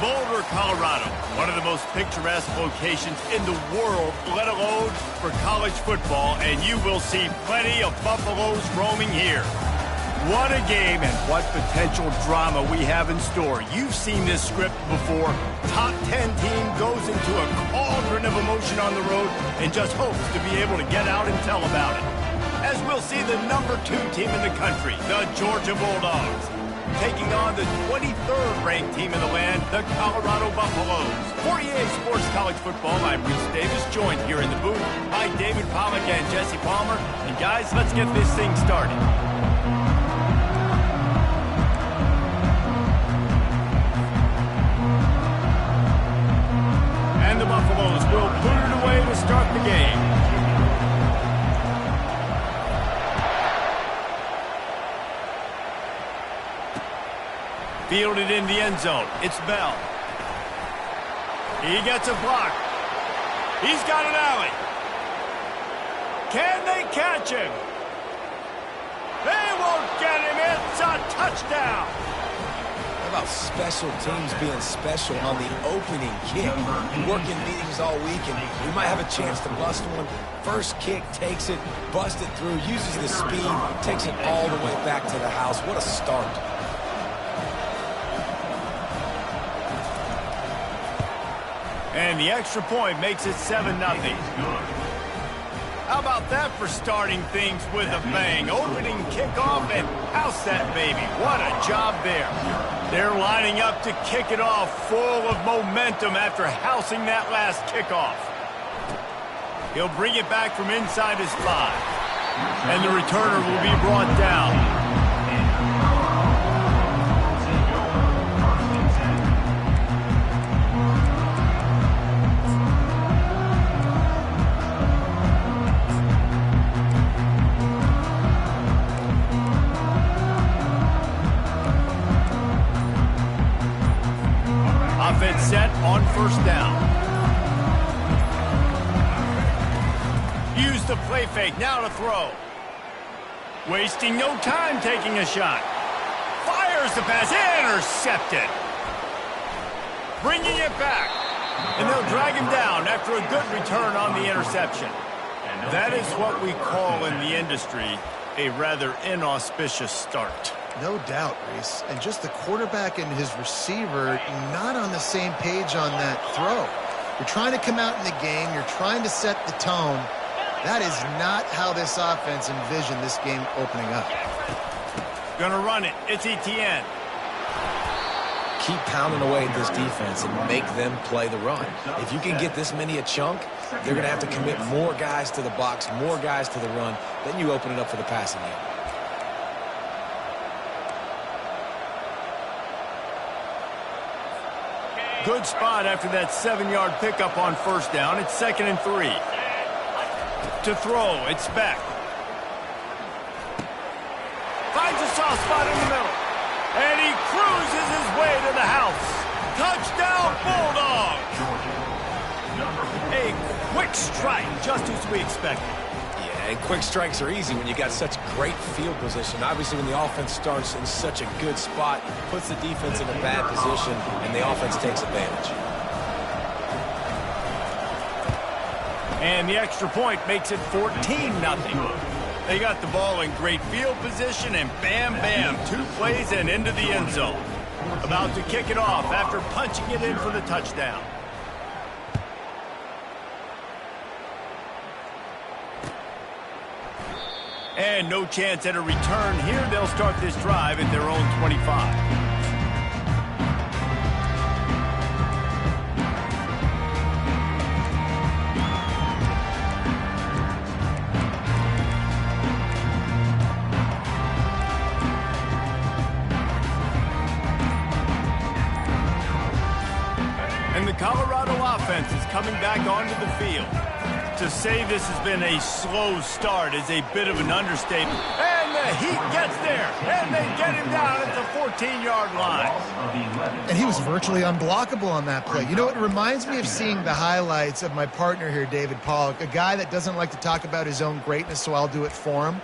Boulder, Colorado, one of the most picturesque locations in the world, let alone for college football, and you will see plenty of Buffaloes roaming here. What a game and what potential drama we have in store. You've seen this script before. Top 10 team goes into a cauldron of emotion on the road and just hopes to be able to get out and tell about it. As we'll see the number 2 team in the country, the Georgia Bulldogs, taking on the 23rd ranked team in the land, the Colorado Buffaloes. For EA Sports College Football, I'm Reese Davis, joined here in the booth by David Pollack and Jesse Palmer. And guys, let's get this thing started. And the Buffaloes will put it away to start the game. Fielded in the end zone. It's Bell. He gets a block. He's got an alley. Can they catch him? They won't get him. It's a touchdown. How about special teams being special on the opening kick? You work in meetings all week, and we might have a chance to bust one. First kick, takes it, busts it through, uses the speed, takes it all the way back to the house. What a start. And the extra point makes it 7-0. How about that for starting things with a bang? Opening kickoff and house that baby. What a job there. They're lining up to kick it off full of momentum after housing that last kickoff. He'll bring it back from inside his 5. And the returner will be brought down. Offense set on first down. Use the play fake, now to throw. Wasting no time taking a shot. Fires the pass, intercepted. Bringing it back. And they'll drag him down after a good return on the interception. That is what we call in the industry a rather inauspicious start. No doubt, Reese. And just the quarterback and his receiver not on the same page on that throw. You're trying to come out in the game. You're trying to set the tone. That is not how this offense envisioned this game opening up. Gonna run it. It's Etienne. Keep pounding away at this defense and make them play the run. If you can get this many a chunk, they're going to have to commit more guys to the box, more guys to the run. Then you open it up for the passing game. Good spot after that 7-yard pickup on first down. It's 2nd and 3. To throw, it's Beck. Finds a soft spot in the middle. And he cruises his way to the house. Touchdown, Bulldogs! A quick strike, just as we expected. Yeah, and quick strikes are easy when you got such great field position. Obviously, when the offense starts in such a good spot, puts the defense in a bad position, and the offense takes advantage. And the extra point makes it 14-0. They got the ball in great field position, and bam, bam, 2 plays and into the end zone. About to kick it off after punching it in for the touchdown. And no chance at a return here. They'll start this drive at their own 25. And the Colorado offense is coming back onto the field. To say this has been a slow start is a bit of an understatement. And the Heat gets there, and they get him down at the 14-yard line. And he was virtually unblockable on that play. You know, it reminds me of seeing the highlights of my partner here, David Pollack, a guy that doesn't like to talk about his own greatness, so I'll do it for him.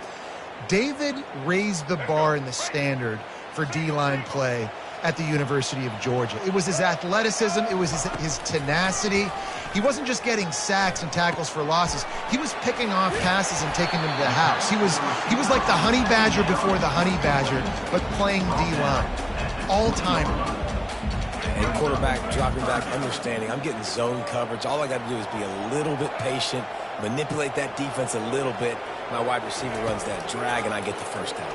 David raised the bar in the standard for D-line play. at the University of Georgia. It was his athleticism. It was his tenacity. He wasn't just getting sacks and tackles for losses. He was picking off passes and taking them to the house. He was like the honey badger before the honey badger, but playing D-line. All-timer. And quarterback dropping back, understanding. I'm getting zone coverage. All I got to do is be a little bit patient, manipulate that defense a little bit. My wide receiver runs that drag, and I get the first down.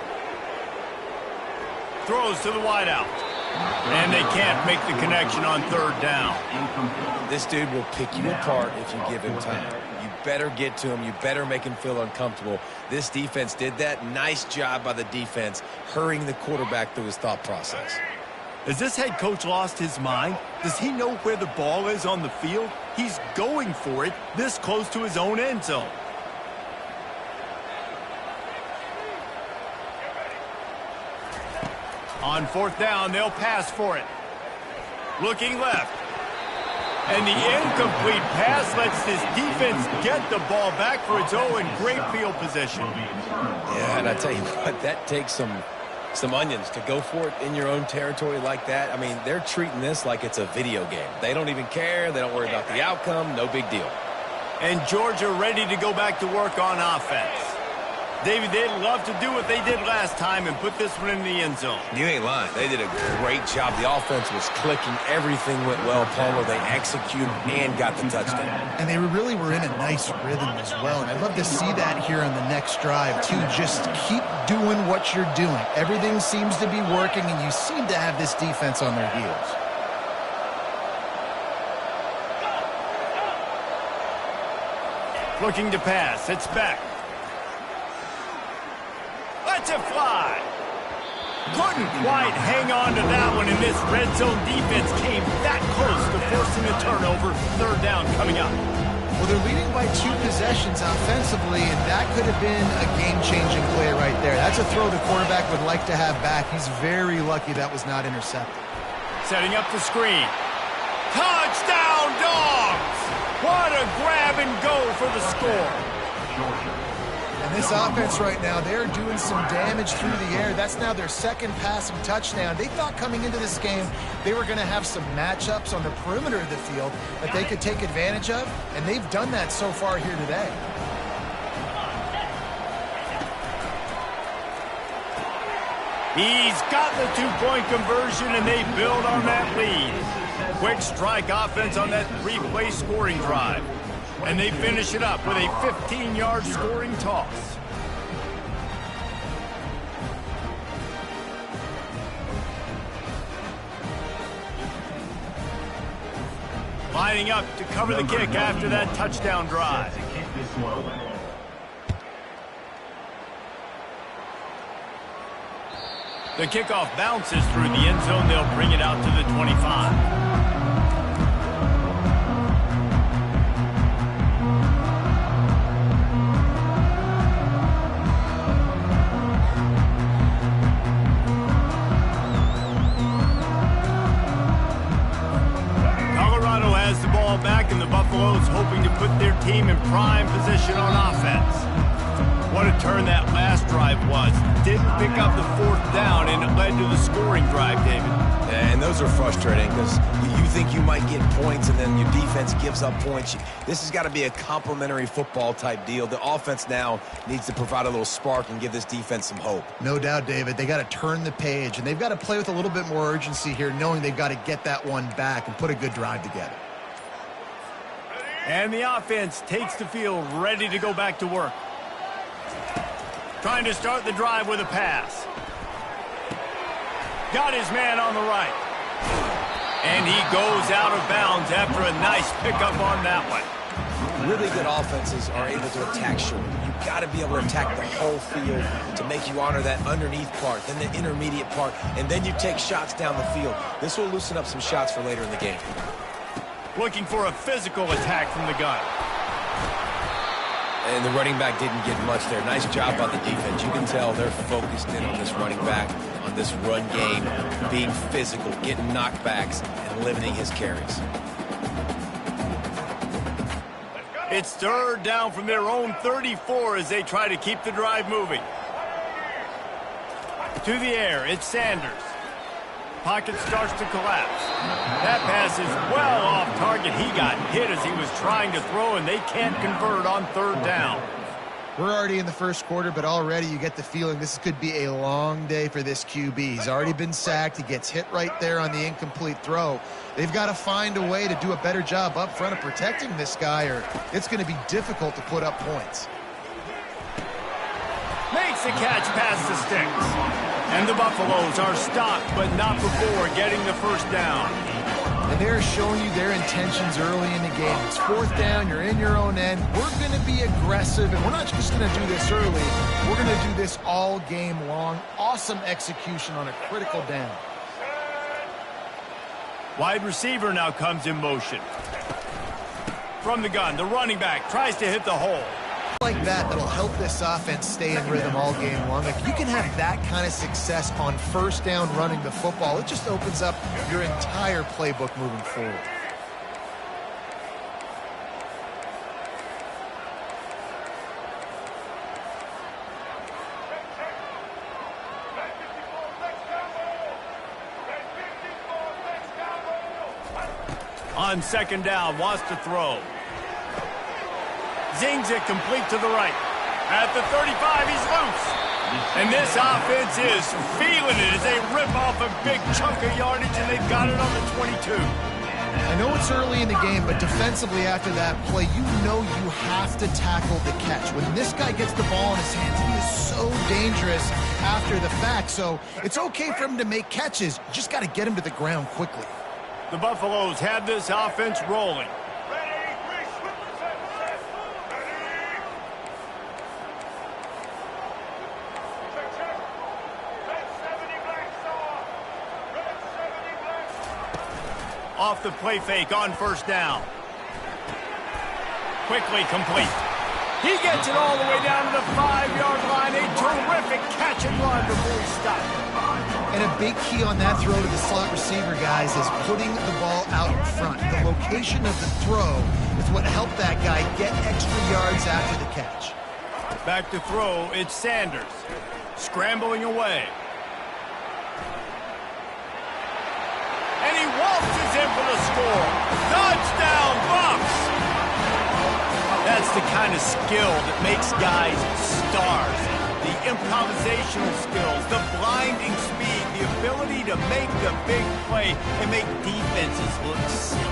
Throws to the wideout. And they can't make the connection on third down. This dude will pick you apart if you give him time. You better get to him. You better make him feel uncomfortable. This defense did that. Nice job by the defense, hurrying the quarterback through his thought process. Has this head coach lost his mind? Does he know where the ball is on the field? He's going for it this close to his own end zone. On fourth down, they'll pass for it. Looking left. And the incomplete pass lets this defense get the ball back for its own in great field position. Yeah, and I tell you what, that takes some onions to go for it in your own territory like that. I mean, they're treating this like it's a video game. They don't even care. They don't worry about the outcome. No big deal. And Georgia ready to go back to work on offense. David, they'd love to do what they did last time and put this one in the end zone. You ain't lying. They did a great job. The offense was clicking. Everything went well, Palmer. They executed and got the touchdown. And they really were in a nice rhythm as well. And I'd love to see that here on the next drive, too. Just keep doing what you're doing. Everything seems to be working, and you seem to have this defense on their heels. Looking to pass. It's back. Lets it fly. Couldn't quite hang on to that one, and this red zone defense came that close to forcing a turnover. Third down coming up. Well, they're leading by 2 possessions offensively, and that could have been a game-changing play right there. That's a throw the quarterback would like to have back. He's very lucky that was not intercepted. Setting up the screen. Touchdown, Dogs! What a grab and go for the score. And this offense right now, they're doing some damage through the air. That's now their second passing touchdown. They thought coming into this game they were going to have some matchups on the perimeter of the field that they could take advantage of, and they've done that so far here today. He's got the 2-point conversion, and they build on that lead. Quick strike offense on that 3-play scoring drive. And they finish it up with a 15-yard scoring toss. Lining up to cover the kick after that touchdown drive. The kickoff bounces through the end zone. They'll bring it out to the 25. Back, and the Buffaloes hoping to put their team in prime position on offense. What a turn that last drive was. Didn't pick up the fourth down, and it led to the scoring drive, David. And those are frustrating because you think you might get points, and then your defense gives up points. This has got to be a complementary football type deal. The offense now needs to provide a little spark and give this defense some hope. No doubt, David. They got to turn the page, and they've got to play with a little bit more urgency here, knowing they've got to get that one back and put a good drive together. And the offense takes the field, ready to go back to work. Trying to start the drive with a pass. Got his man on the right. And he goes out of bounds after a nice pickup on that one. Really good offenses are able to attack short. You've got to be able to attack the whole field to make you honor that underneath part, then the intermediate part, and then you take shots down the field. This will loosen up some shots for later in the game. Looking for a physical attack from the gun. And the running back didn't get much there. Nice job by the defense. You can tell they're focused in on this running back, on this run game, being physical, getting knockbacks, and limiting his carries. It's third down from their own 34 as they try to keep the drive moving. To the air, it's Sanders. pocket starts to collapse. That pass is well off target. He got hit as he was trying to throw, and they can't convert on third down. We're already in the first quarter, but already you get the feeling this could be a long day for this QB. He's already been sacked. He gets hit right there on the incomplete throw. They've got to find a way to do a better job up front of protecting this guy, or it's going to be difficult to put up points. Makes the catch past the sticks. And the Buffaloes are stopped, but not before getting the first down. And they're showing you their intentions early in the game. It's fourth down, you're in your own end. We're going to be aggressive, and we're not just going to do this early. We're going to do this all game long. Awesome execution on a critical down. Wide receiver now comes in motion. From the gun, the running back tries to hit the hole. Like that'll help this offense stay in rhythm all game long. If you can have that kind of success on first down running the football, it just opens up your entire playbook moving forward. On second down, wants to throw. Zings it complete to the right. At the 35, he's loose. And this offense is feeling it as they rip off a big chunk of yardage, and they've got it on the 22. I know it's early in the game, but defensively after that play, you know you have to tackle the catch. When this guy gets the ball in his hands, he is so dangerous after the fact. So it's okay for him to make catches. You just got to get him to the ground quickly. The Buffaloes have this offense rolling. Off the play fake on first down. Quickly complete. He gets it all the way down to the 5-yard line. A terrific catch and run before he stopped. And a big key on that throw to the slot receiver, guys, is putting the ball out in front. The location of the throw is what helped that guy get extra yards after the catch. Back to throw, it's Sanders. Scrambling away. And he waltzes in for the score. Touchdown, Bucs! That's the kind of skill that makes guys stars. The improvisational skills, the blinding speed, the ability to make the big play and make defenses look silly.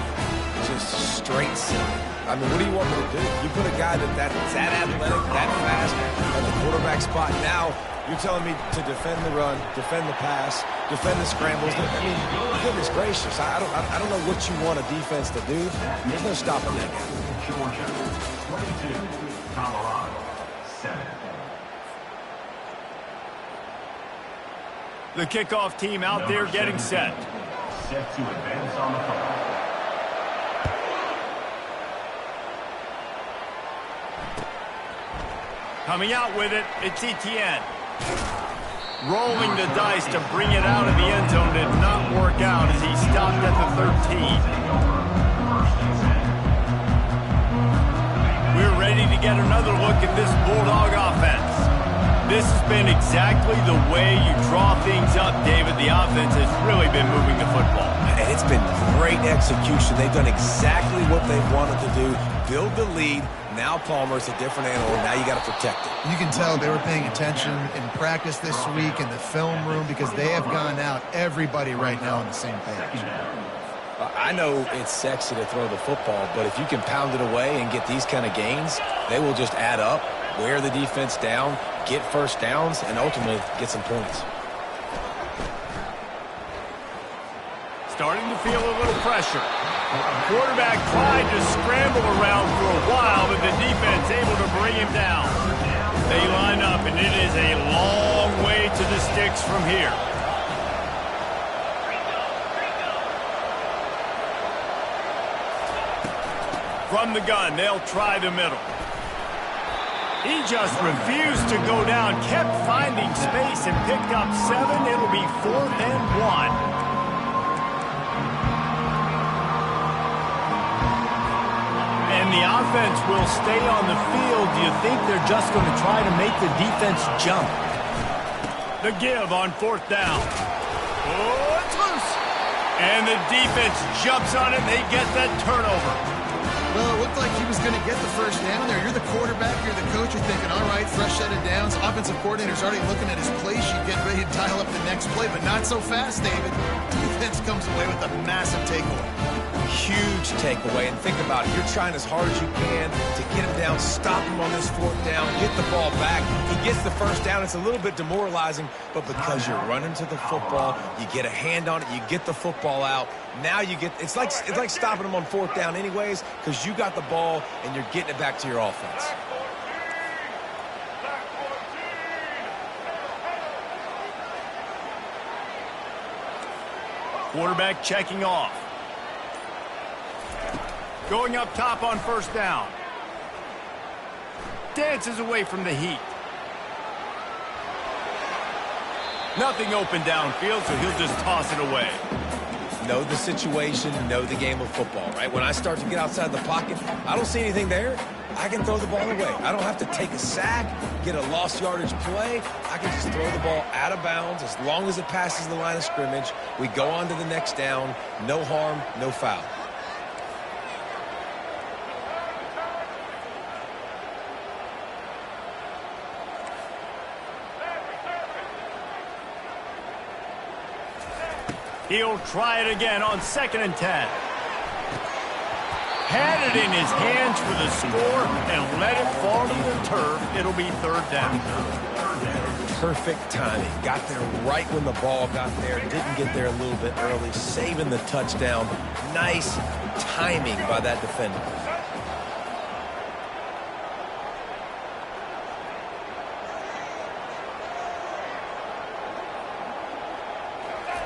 Just straight silly. I mean, what do you want me to do? You put a guy that's that athletic, that fast at the quarterback spot. Now you're telling me to defend the run, defend the pass, defend the scrambles. I mean, goodness gracious, I don't know what you want a defense to do. There's no stopping that guy. The kickoff team out there getting set. Set to advance on the football. Coming out with it, it's Etienne. Rolling the dice to bring it out of the end zone did not work out as he stopped at the 13. We're ready to get another look at this Bulldog offense. This has been exactly the way you draw things up, David. The offense has really been moving the football. And it's been great execution. They've done exactly what they've wanted to do. Build the lead. Now Palmer's a different animal. Now you got to protect it. You can tell they were paying attention in practice this week in the film room because they have gone out, everybody right now on the same page. I know it's sexy to throw the football, but if you can pound it away and get these kind of gains, they will just add up, wear the defense down, get first downs, and ultimately get some points. Starting to feel a little pressure. Quarterback tried to scramble around for a while, but the defense able to bring him down. They line up, and it is a long way to the sticks from here. From the gun, they'll try the middle. He just refused to go down, kept finding space and picked up 7. It'll be 4th and 1. And the offense will stay on the field. Do you think they're just going to try to make the defense jump? The give on 4th down. Oh, it's loose. And the defense jumps on it, and they get that turnover. Well, it looked like he was going to get the first down there. You're the quarterback, you're the coach, you're thinking, all right, fresh set of downs. Offensive coordinator's already looking at his play sheet, getting ready to dial up the next play, but not so fast, David. Defense comes away with a massive takeaway. Huge takeaway, and think about it. You're trying as hard as you can to get him down, stop him on this fourth down, get the ball back. He gets the first down. It's a little bit demoralizing, but because you're running to the football, you get a hand on it, you get the football out. Now you get, it's like stopping him on fourth down anyways, because you got the ball and you're getting it back to your offense. Quarterback checking off. Going up top on first down. Dances away from the heat. Nothing open downfield, so he'll just toss it away. Know the situation, know the game of football, right? When I start to get outside the pocket, I don't see anything there. I can throw the ball away. I don't have to take a sack, get a lost yardage play. I can just throw the ball out of bounds as long as it passes the line of scrimmage. We go on to the next down. No harm, no foul. He'll try it again on 2nd and 10. Had it in his hands for the score and let it fall to the turf. It'll be 3rd down. Perfect timing. Got there right when the ball got there. Didn't get there a little bit early. Saving the touchdown. Nice timing by that defender.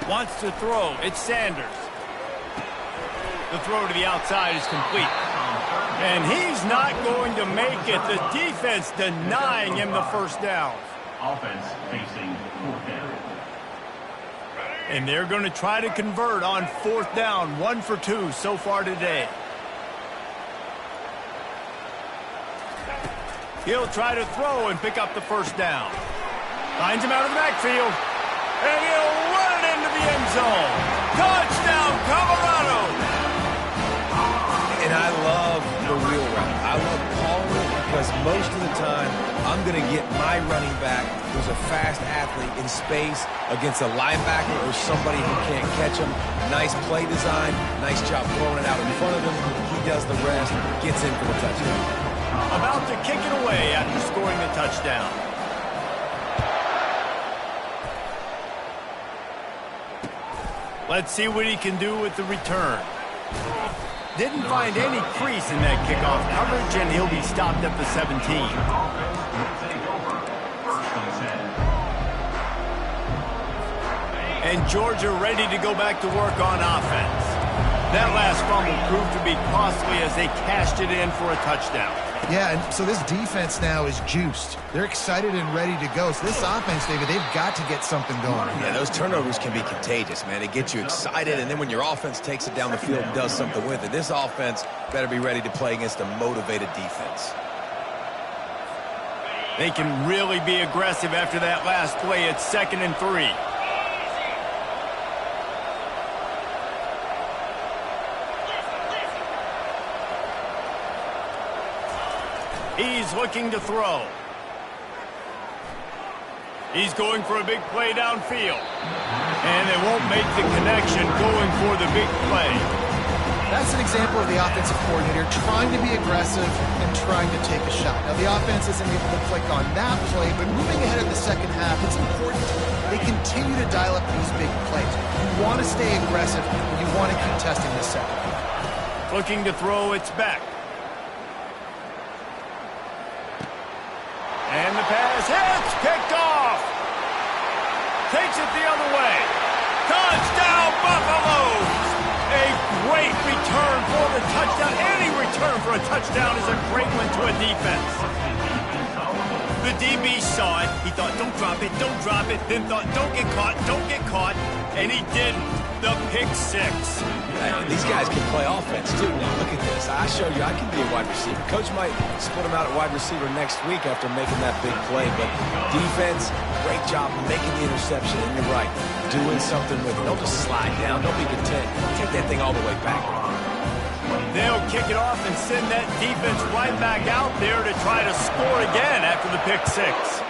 Wants to throw. It's Sanders. The throw to the outside is complete. And he's not going to make it. The defense denying him the first down. Offense facing 4th down. And they're going to try to convert on 4th down. 1 for 2 so far today. He'll try to throw and pick up the first down. Finds him out of the backfield. And he'll run it into the end zone. Touchdown, Colorado! And I love the wheel route. I love calling it because most of the time I'm going to get my running back, who's a fast athlete, in space against a linebacker or somebody who can't catch him. Nice play design. Nice job throwing it out in front of him. He does the rest, gets in for the touchdown. About to kick it away after scoring the touchdown. Let's see what he can do with the return. Didn't find any crease in that kickoff coverage, and he'll be stopped at the 17. And Georgia ready to go back to work on offense. That last fumble proved to be costly as they cashed it in for a touchdown. Yeah, and so this defense now is juiced. They're excited and ready to go. So this offense, David, they've got to get something going. Yeah, those turnovers can be contagious, man. They get you excited, and then when your offense takes it down the field and does something with it, this offense better be ready to play against a motivated defense. They can really be aggressive after that last play. It's 2nd and 3. He's looking to throw. He's going for a big play downfield. And they won't make the connection going for the big play. That's an example of the offensive coordinator trying to be aggressive and trying to take a shot. Now, the offense isn't able to click on that play, but moving ahead in the second half, it's important they continue to dial up these big plays. You want to stay aggressive, and you want to keep testing the second half. Looking to throw, it's back. And the pass hits, picked off. Takes it the other way. Touchdown, Buffaloes! A great return for the touchdown. Any return for a touchdown is a great one to a defense. The DB saw it. He thought, don't drop it, then thought, don't get caught, and he didn't. The pick six. Hey, these guys can play offense, too. Now, look at this. I show you I can be a wide receiver. Coach might split them out at wide receiver next week after making that big play. But defense, great job making the interception. And you're right, doing something with it. Don't just slide down. Don't be content. Take that thing all the way back. They'll kick it off and send that defense right back out there to try to score again after the pick six.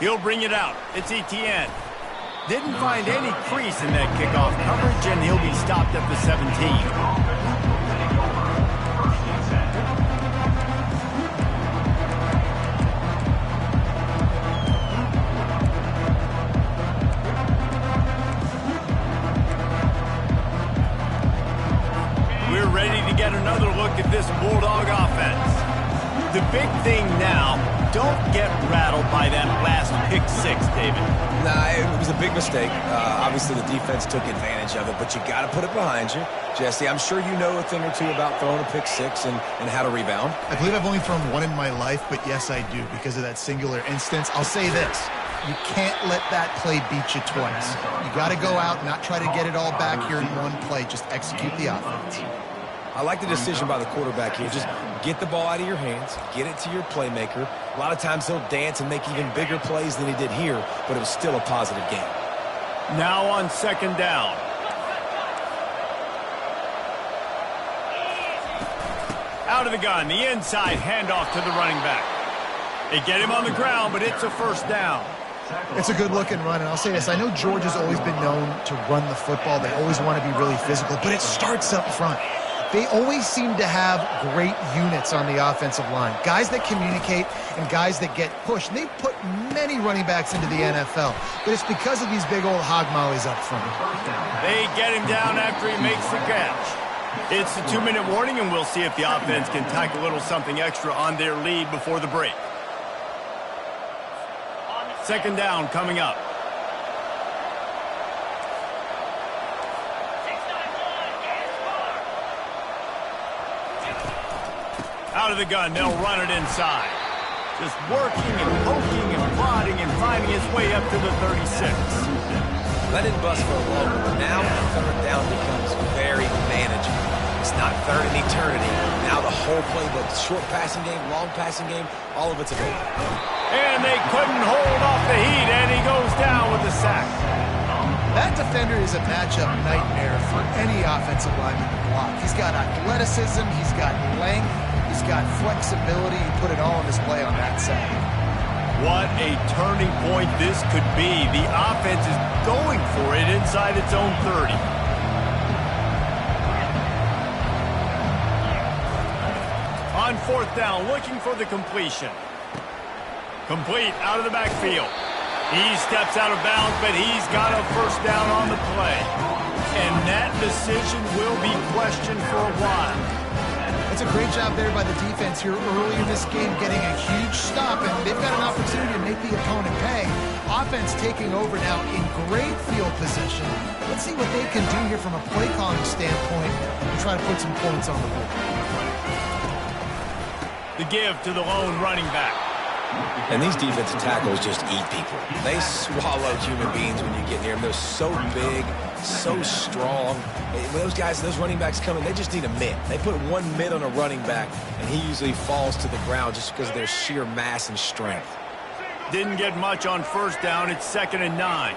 He'll bring it out. It's Etienne. Didn't find any crease in that kickoff coverage, and he'll be stopped at the 17. Get another look at this Bulldog offense. The big thing now, don't get rattled by that last pick six, David. Nah, it was a big mistake. Obviously, the defense took advantage of it, but you got to put it behind you. Jesse, I'm sure you know a thing or two about throwing a pick six and how to rebound. I believe I've only thrown one in my life, but yes, I do because of that singular instance. I'll say this. You can't let that play beat you twice. You got to go out and not try to get it all back here in one play. Just execute the offense. I like the decision by the quarterback here. Just get the ball out of your hands, get it to your playmaker. A lot of times he'll dance and make even bigger plays than he did here, but it was still a positive game. Now on second down. Out of the gun, the inside handoff to the running back. They get him on the ground, but it's a first down. It's a good-looking run, and I'll say this. I know Georgia's always been known to run the football. They always want to be really physical, but it starts up front. They always seem to have great units on the offensive line. Guys that communicate and guys that get pushed. And they've put many running backs into the NFL, but it's because of these big old hog mollies up front. They get him down after he makes the catch. It's a 2-minute warning, and we'll see if the offense can tack a little something extra on their lead before the break. Second down coming up. Out of the gun, they'll run it inside. Just working and poking and prodding and finding his way up to the 36. That didn't bust for a long one. Now third down becomes very manageable. It's not third in eternity. Now the whole playbook, short passing game, long passing game, all of it's available. And they couldn't hold off the heat, and he goes down with the sack. That defender is a matchup nightmare for any offensive lineman to block. He's got athleticism, he's got length, he's got flexibility. He put it all on display on that side. What a turning point this could be. The offense is going for it inside its own 30. On fourth down, looking for the completion. Complete out of the backfield. He steps out of bounds, but he's got a first down on the play. And that decision will be questioned for a while. It's a great job there by the defense here early in this game, getting a huge stop, and they've got an opportunity to make the opponent pay. Offense taking over now in great field position. Let's see what they can do here from a play calling standpoint and try to put some points on the board. The give to the lone running back. And these defensive tackles just eat people. They swallow human beings when you get near them. They're so big, so strong. When those guys, those running backs come in, they just need a mitt. They put one mitt on a running back, and he usually falls to the ground just because of their sheer mass and strength. Didn't get much on first down. It's 2nd and 9.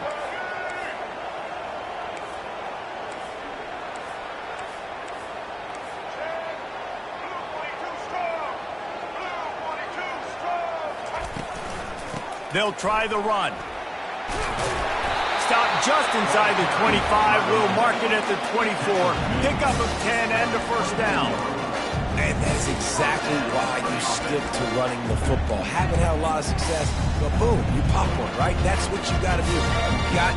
They'll try the run. Stop just inside the 25. We'll mark it at the 24. Pickup of 10 and a first down. And that's exactly why you stick to running the football. Haven't had a lot of success, but boom, you pop one, right? That's what you got to do.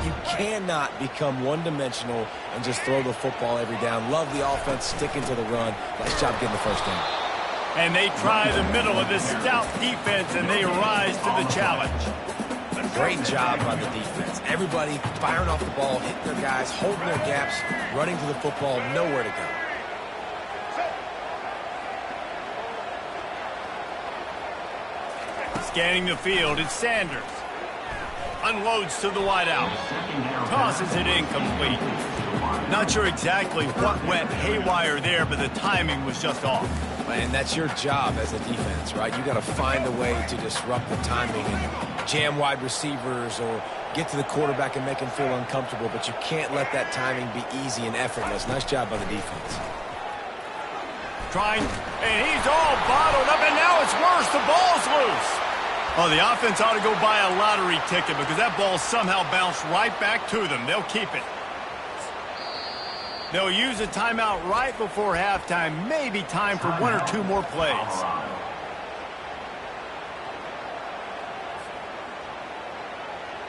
You cannot become one-dimensional and just throw the football every down. Love the offense, sticking to the run. Nice job getting the first down. And they try the middle of this stout defense, and they rise to the challenge. Great job by the defense. Everybody firing off the ball, hitting their guys, holding their gaps, running to the football, nowhere to go. Scanning the field, it's Sanders. unloads to the wideout. Tosses it incomplete. Not sure exactly what went haywire there, but the timing was just off. And that's your job as a defense, right? You got to find a way to disrupt the timing and jam wide receivers or get to the quarterback and make him feel uncomfortable, but you can't let that timing be easy and effortless. Nice job by the defense. Trying, and he's all bottled up, and now it's worse. The ball's loose. Oh, the offense ought to go buy a lottery ticket because that ball somehow bounced right back to them. They'll keep it. They'll use a timeout right before halftime. Maybe time for one or two more plays.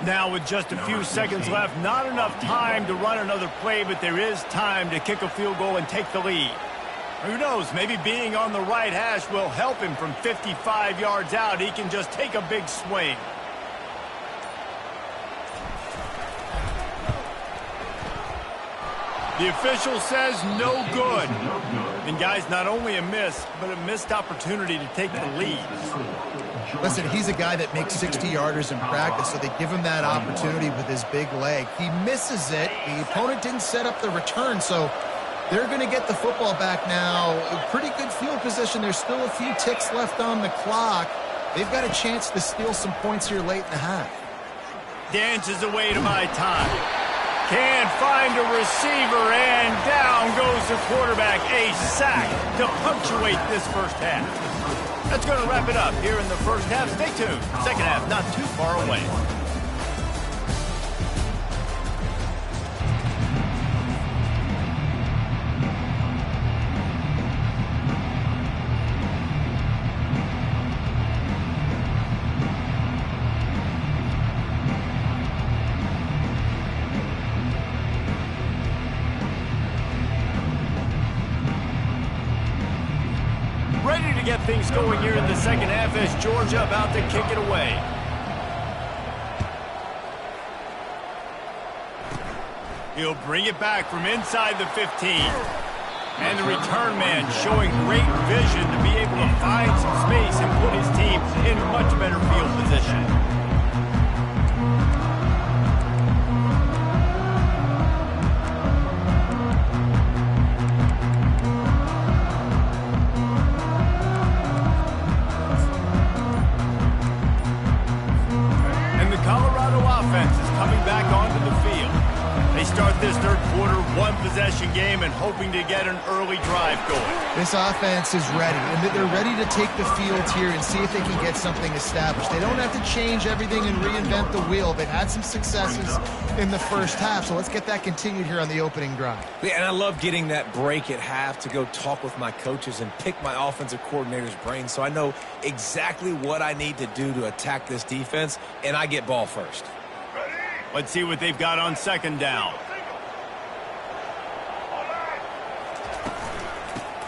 Now with just a few seconds left, not enough time to run another play, but there is time to kick a field goal and take the lead. Who knows, maybe being on the right hash will help him from 55 yards out. He can just take a big swing. The official says no good. And guys, not only a miss, but a missed opportunity to take the lead. Listen, he's a guy that makes 60-yarders in practice, so they give him that opportunity with his big leg. He misses it. The opponent didn't set up the return, so they're going to get the football back now. A pretty good field position. There's still a few ticks left on the clock. They've got a chance to steal some points here late in the half. Dances away to my time. Can't find a receiver, and down goes the quarterback. A sack to punctuate this first half. That's going to wrap it up here in the first half. Stay tuned. Second half not too far away. Ready to get things going here in the second half as Georgia about to kick it away. He'll bring it back from inside the 15. And the return man showing great vision to be able to find some space and put his team in much better field position. Start this third quarter, one-possession game, and hoping to get an early drive going. This offense is ready, and they're ready to take the field here and see if they can get something established. They don't have to change everything and reinvent the wheel. They've had some successes in the first half, so let's get that continued here on the opening drive. Yeah, and I love getting that break at half to go talk with my coaches and pick my offensive coordinator's brain so I know exactly what I need to do to attack this defense, and I get ball first. Let's see what they've got on second down.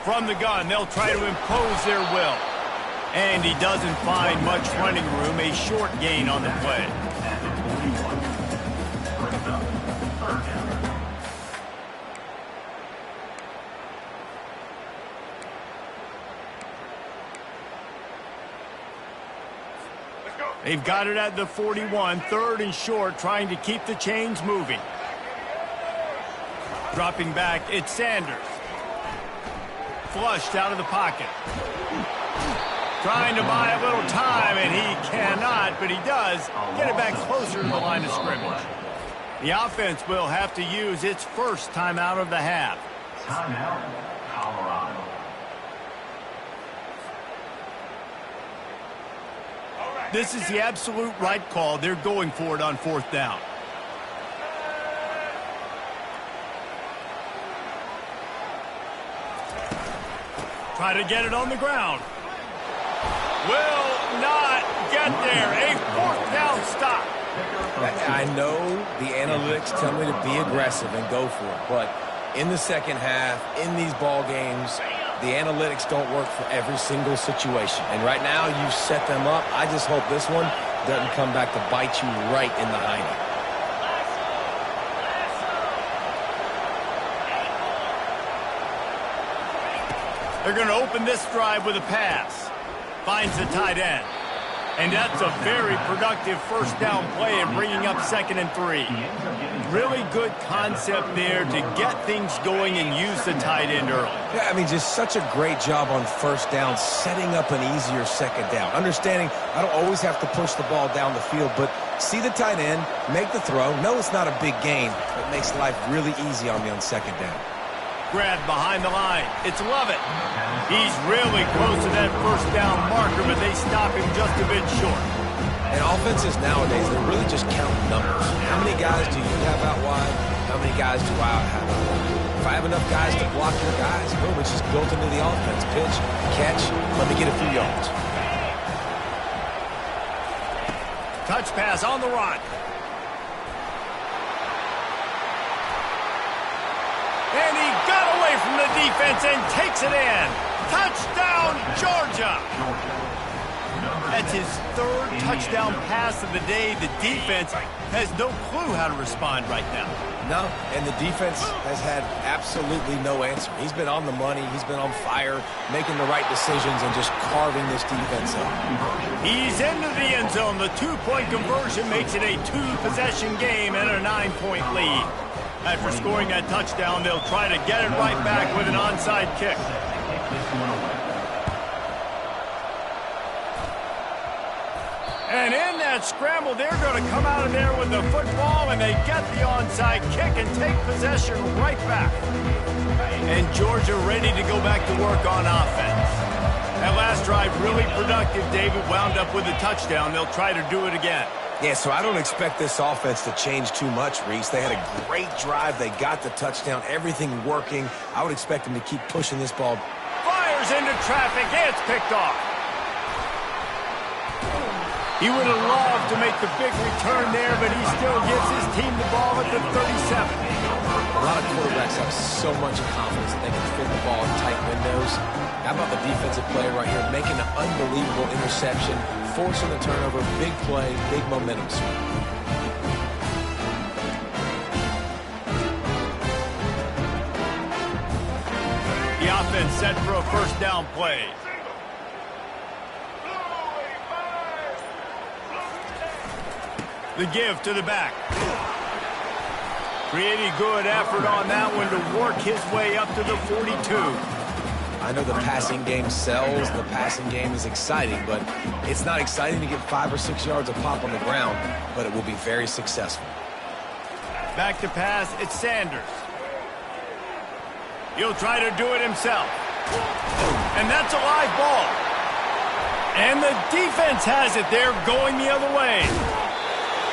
From the gun, they'll try to impose their will. And he doesn't find much running room, a short gain on the play. They've got it at the 41, third and short, trying to keep the chains moving. Dropping back, it's Sanders. Flushed out of the pocket. Trying to buy a little time, and he cannot, but he does get it back closer to the line of scrimmage. The offense will have to use its first timeout of the half. Timeout, Colorado. This is the absolute right call. They're going for it on fourth down. Try to get it on the ground. Will not get there. A fourth down stop. I know the analytics tell me to be aggressive and go for it, but in the second half, in these ball games, the analytics don't work for every single situation. And right now, you've set them up. I just hope this one doesn't come back to bite you right in the hiney. They're going to open this drive with a pass. Finds the tight end. And that's a very productive first down play and bringing up 2nd and 3. Really good concept there to get things going and use the tight end early. Yeah, I mean, just such a great job on first down, setting up an easier second down. Understanding I don't always have to push the ball down the field, but see the tight end, make the throw. No, it's not a big gain, but it makes life really easy on me on second down. Grab behind the line. It's Lovett. He's really close to that first down marker, but they stop him just a bit short. And offenses nowadays, they're really just counting numbers. How many guys do you have out wide? How many guys do I have out wide? If I have enough guys to block your guys, boom, it's just built into the offense. Pitch, catch, let me get a few yards. Touch pass on the run. And he got away from the defense and takes it in. Touchdown, Georgia. That's his 3rd touchdown pass of the day. The defense has no clue how to respond right now. No, and the defense has had absolutely no answer. He's been on the money. He's been on fire, making the right decisions and just carving this defense up. He's into the end zone. The 2-point conversion makes it a 2-possession game and a 9-point lead. After scoring that touchdown, they'll try to get it right back with an onside kick. And in that scramble, they're going to come out of there with the football, and they get the onside kick and take possession right back. And Georgia ready to go back to work on offense. That last drive really productive. David wound up with a touchdown. They'll try to do it again. Yeah, so I don't expect this offense to change too much, Reese. They had a great drive. They got the touchdown. Everything working. I would expect them to keep pushing this ball. Fires into traffic. It's picked off. He would have loved to make the big return there, but he still gives his team the ball at the 37. A lot of quarterbacks have so much confidence that they can fit the ball in tight windows. How about the defensive player right here making an unbelievable interception, forcing the turnover, big play, big momentum swing. The offense set for a first down play. The give to the back. Pretty good effort on that one to work his way up to the 42. I know the passing game sells, the passing game is exciting, but it's not exciting to get 5 or 6 yards of pop on the ground, but it will be very successful. Back to pass, it's Sanders. He'll try to do it himself. And that's a live ball. And the defense has it there going the other way.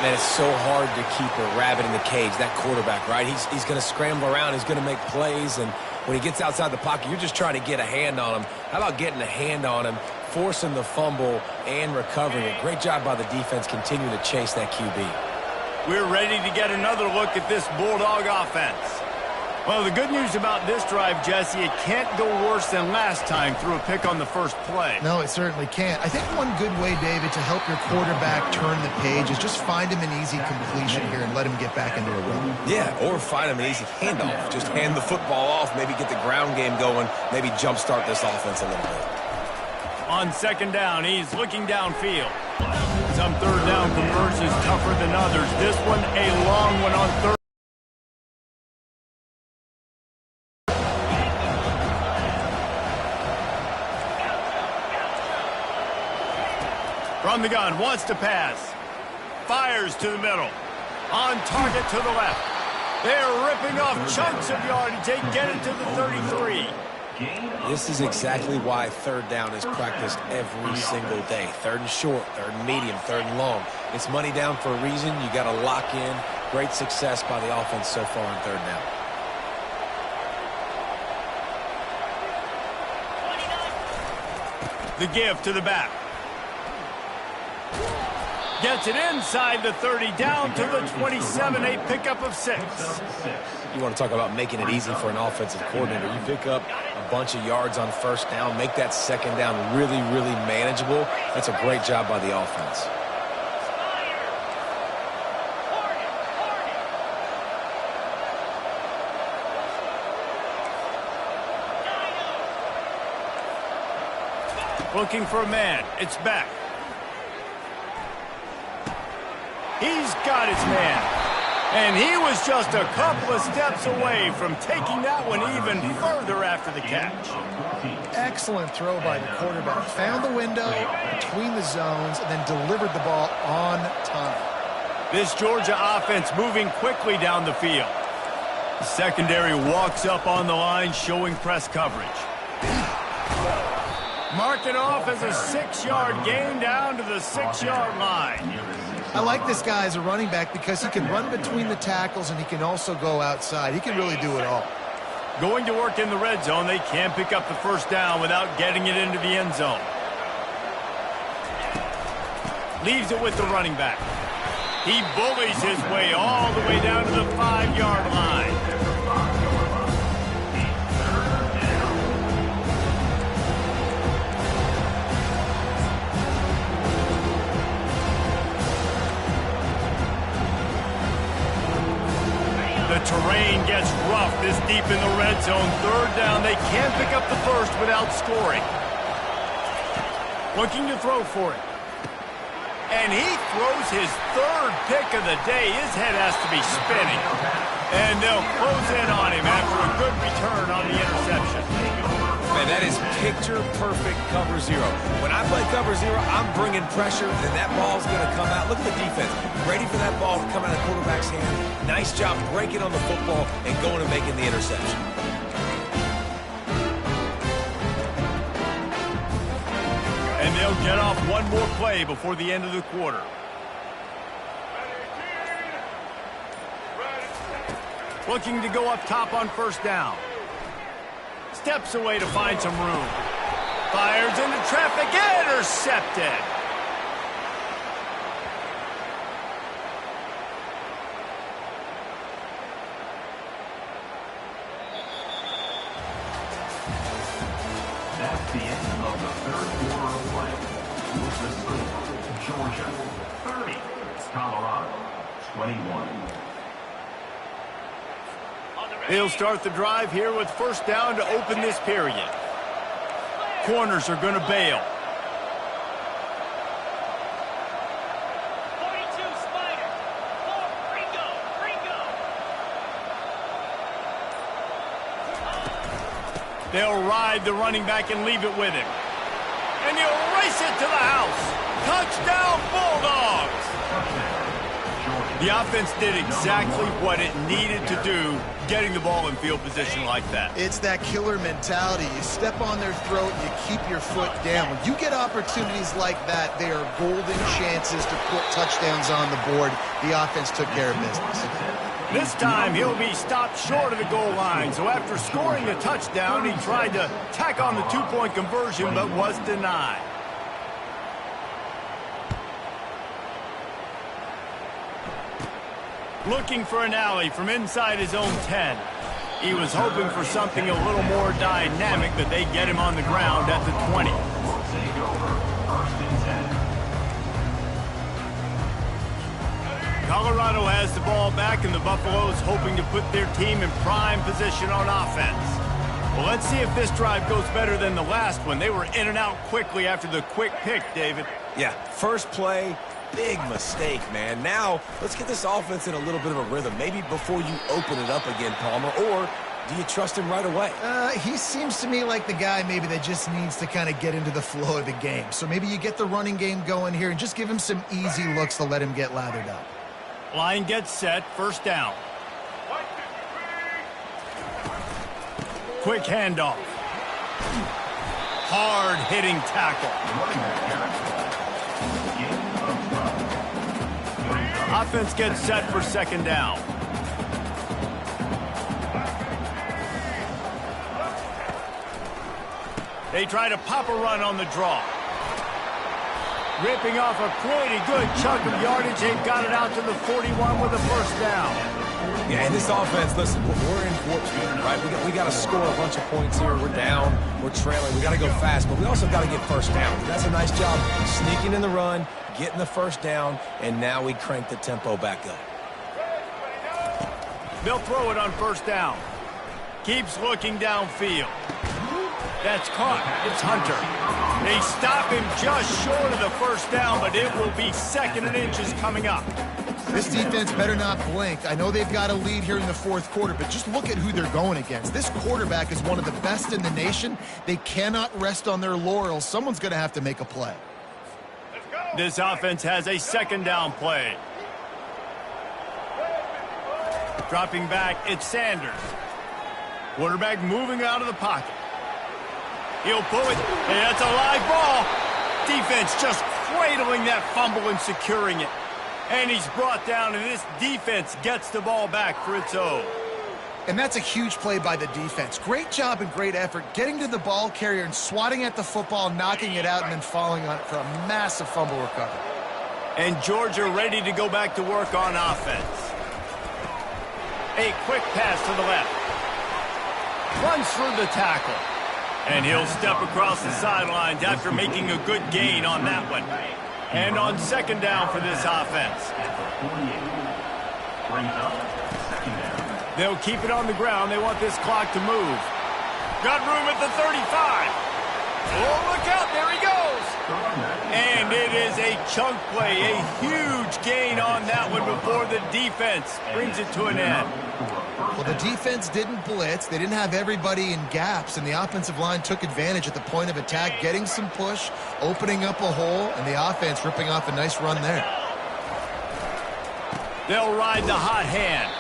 Man, it's so hard to keep a rabbit in the cage, that quarterback, right? He's going to scramble around. He's going to make plays, and when he gets outside the pocket, you're just trying to get a hand on him. How about getting a hand on him, forcing the fumble, and recovering it? Great job by the defense continuing to chase that QB. We're ready to get another look at this Bulldog offense. Well, the good news about this drive, Jesse, it can't go worse than last time through a pick on the first play. No, it certainly can't. I think one good way, David, to help your quarterback turn the page is just find him an easy completion here and let him get back into a rhythm. Yeah, or find him an easy handoff. Just hand the football off, maybe get the ground game going, maybe jumpstart this offense a little bit. On second down, he's looking downfield. Some third down conversions tougher than others. This one, a long one on third. From the gun, wants to pass. Fires to the middle. On target to the left. They're ripping off chunks of yardage. They get it to the 33. This is exactly why third down is practiced every single day. Third and short, third and medium, third and long. It's money down for a reason. You got to lock in. Great success by the offense so far on third down. The give to the back. Gets it inside the 30, down to the 27, a pickup of 6. You want to talk about making it easy for an offensive coordinator. You pick up a bunch of yards on first down, make that second down really, really manageable. That's a great job by the offense. Looking for a man. It's back. He's got his man. And he was just a couple of steps away from taking that one even further after the catch. Excellent throw by the quarterback. Found the window between the zones and then delivered the ball on time. This Georgia offense moving quickly down the field. The secondary walks up on the line, showing press coverage. Mark it off as a 6-yard gain down to the 6-yard line. I like this guy as a running back because he can run between the tackles and he can also go outside. He can really do it all. Going to work in the red zone, they can't pick up the first down without getting it into the end zone. Leaves it with the running back. He bullies his way all the way down to the 5-yard line. The terrain gets rough this deep in the red zone. Third down, they can't pick up the first without scoring. Looking to throw for it. And he throws his third pick of the day. His head has to be spinning. And they'll close in on him after a good return on the interception. Man, that is picture-perfect cover zero. When I play cover zero, I'm bringing pressure, and that ball's going to come out. Look at the defense. Ready for that ball to come out of the quarterback's hand. Nice job breaking on the football and going and making the interception. And they'll get off one more play before the end of the quarter. Looking to go up top on first down. Steps away to find some room. Fires into traffic, intercepted. That's the end of the third quarter of play. With the score, Georgia 30, Colorado 21. They'll start the drive here with first down to open this period. Corners are going to bail. 42 Spider. 4 Ringo. They'll ride the running back and leave it with him. And he'll race it to the house. Touchdown, Bulldogs! The offense did exactly what it needed to do, getting the ball in field position like that. It's that killer mentality. You step on their throat, you keep your foot down. When you get opportunities like that, they are golden chances to put touchdowns on the board. The offense took care of business. This time, he'll be stopped short of the goal line. So after scoring a touchdown, he tried to tack on the two-point conversion, but was denied. Looking for an alley from inside his own 10. He was hoping for something a little more dynamic, but they get him on the ground at the 20. Colorado has the ball back, and the Buffaloes hoping to put their team in prime position on offense. Well, let's see if this drive goes better than the last one. They were in and out quickly after the quick pick, David. Yeah, first play, big mistake, man. Now, let's get this offense in a little bit of a rhythm. Maybe before you open it up again, Palmer, or do you trust him right away? He seems to me like the guy maybe that just needs to kind of get into the flow of the game. So maybe you get the running game going here and just give him some easy looks to let him get lathered up. Line gets set, first down. Quick handoff. Hard-hitting tackle. Offense gets set for second down. They try to pop a run on the draw. Ripping off a pretty good chunk of yardage. They've got it out to the 41 with a first down. Yeah, and this offense, listen, we're in 14, right? We got to score a bunch of points here. We're down. We're trailing. We got to go fast, but we also got to get first down. That's a nice job sneaking in the run, getting the first down, and now we crank the tempo back up. They'll throw it on first down. Keeps looking downfield. That's caught. It's Hunter. They stop him just short of the first down, but it will be second and inches coming up. This defense better not blink. I know they've got a lead here in the fourth quarter, but just look at who they're going against. This quarterback is one of the best in the nation. They cannot rest on their laurels. Someone's going to have to make a play. This offense has a second down play. Dropping back, it's Sanders. Quarterback moving out of the pocket. He'll pull it. Hey, that's a live ball. Defense just cradling that fumble and securing it. And he's brought down, and this defense gets the ball back for its own. And that's a huge play by the defense. Great job and great effort getting to the ball carrier and swatting at the football, knocking it out, and then falling on it for a massive fumble recovery. And Georgia ready to go back to work on offense. A quick pass to the left. Runs through the tackle. And he'll step across the sidelines after making a good gain on that one. And on second down for this offense. They'll keep it on the ground. They want this clock to move. Got room at the 35. Oh, look out. There he goes. And it is a chunk play, a huge gain on that one before the defense brings it to an end. Well, the defense didn't blitz. They didn't have everybody in gaps, and the offensive line took advantage at the point of attack, getting some push, opening up a hole, and the offense ripping off a nice run there. They'll ride the hot hand.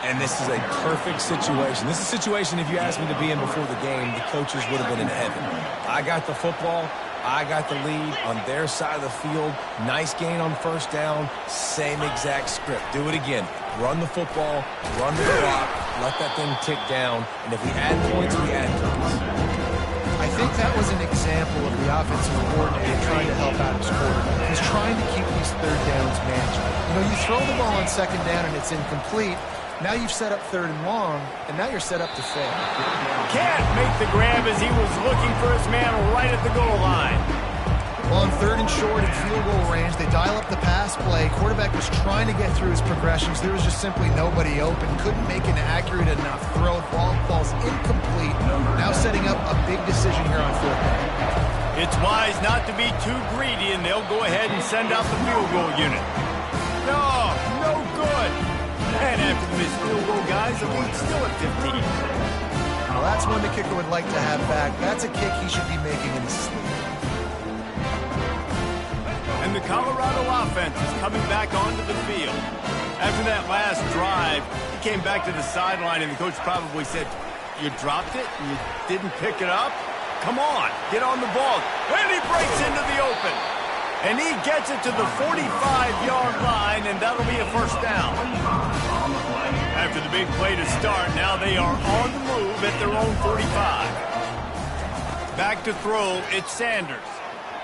And this is a perfect situation. This is a situation, if you asked me to be in before the game, the coaches would have been in heaven. I got the football. I got the lead on their side of the field. Nice gain on first down. Same exact script. Do it again. Run the football. Run the clock. Let that thing tick down. And if we add points, we add points. I think that was an example of the offensive coordinator trying to help out his quarterback. He's trying to keep these third downs manageable. You know, you throw the ball on second down and it's incomplete. Now you've set up third and long, and now you're set up to fail. Can't make the grab as he was looking for his man right at the goal line. Well, on third and short and field goal range, they dial up the pass play. Quarterback was trying to get through his progressions. There was just simply nobody open. Couldn't make an accurate enough throw. Ball falls incomplete. Now setting up a big decision here on fourth down. It's wise not to be too greedy, and they'll go ahead and send out the field goal unit. No good. And after the missed field goal, guys, the lead's still at 15. Well, that's one the kicker would like to have back. That's a kick he should be making in his sleep. And the Colorado offense is coming back onto the field. After that last drive, he came back to the sideline, and the coach probably said, "You dropped it? You didn't pick it up? Come on, get on the ball." And he breaks into the open. And he gets it to the 45-yard line, and that'll be a first down. After the big play to start, now they are on the move at their own 45. Back to throw, it's Sanders.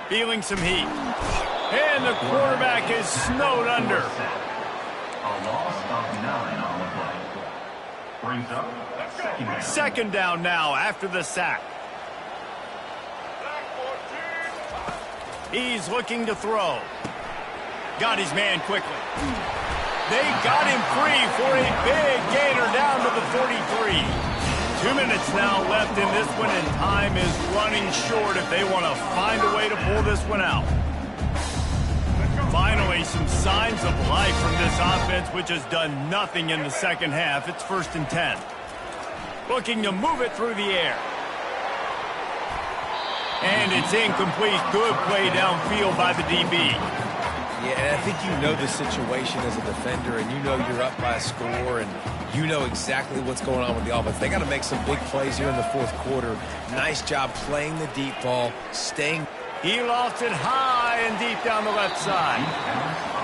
Feeling some heat. And the quarterback is snowed under. A loss of 9 on the play. Brings up second down. Second down now after the sack. He's looking to throw. Got his man quickly. They got him free for a big gainer down to the 43. 2 minutes now left in this one, and time is running short if they want to find a way to pull this one out. Finally, some signs of life from this offense, which has done nothing in the second half. It's 1st and 10. Looking to move it through the air. And it's incomplete. Good play downfield by the DB. Yeah, and I think you know the situation as a defender, and you know you're up by a score, and you know exactly what's going on with the offense. They got to make some big plays here in the fourth quarter. Nice job playing the deep ball, staying. He lost it high and deep down the left side.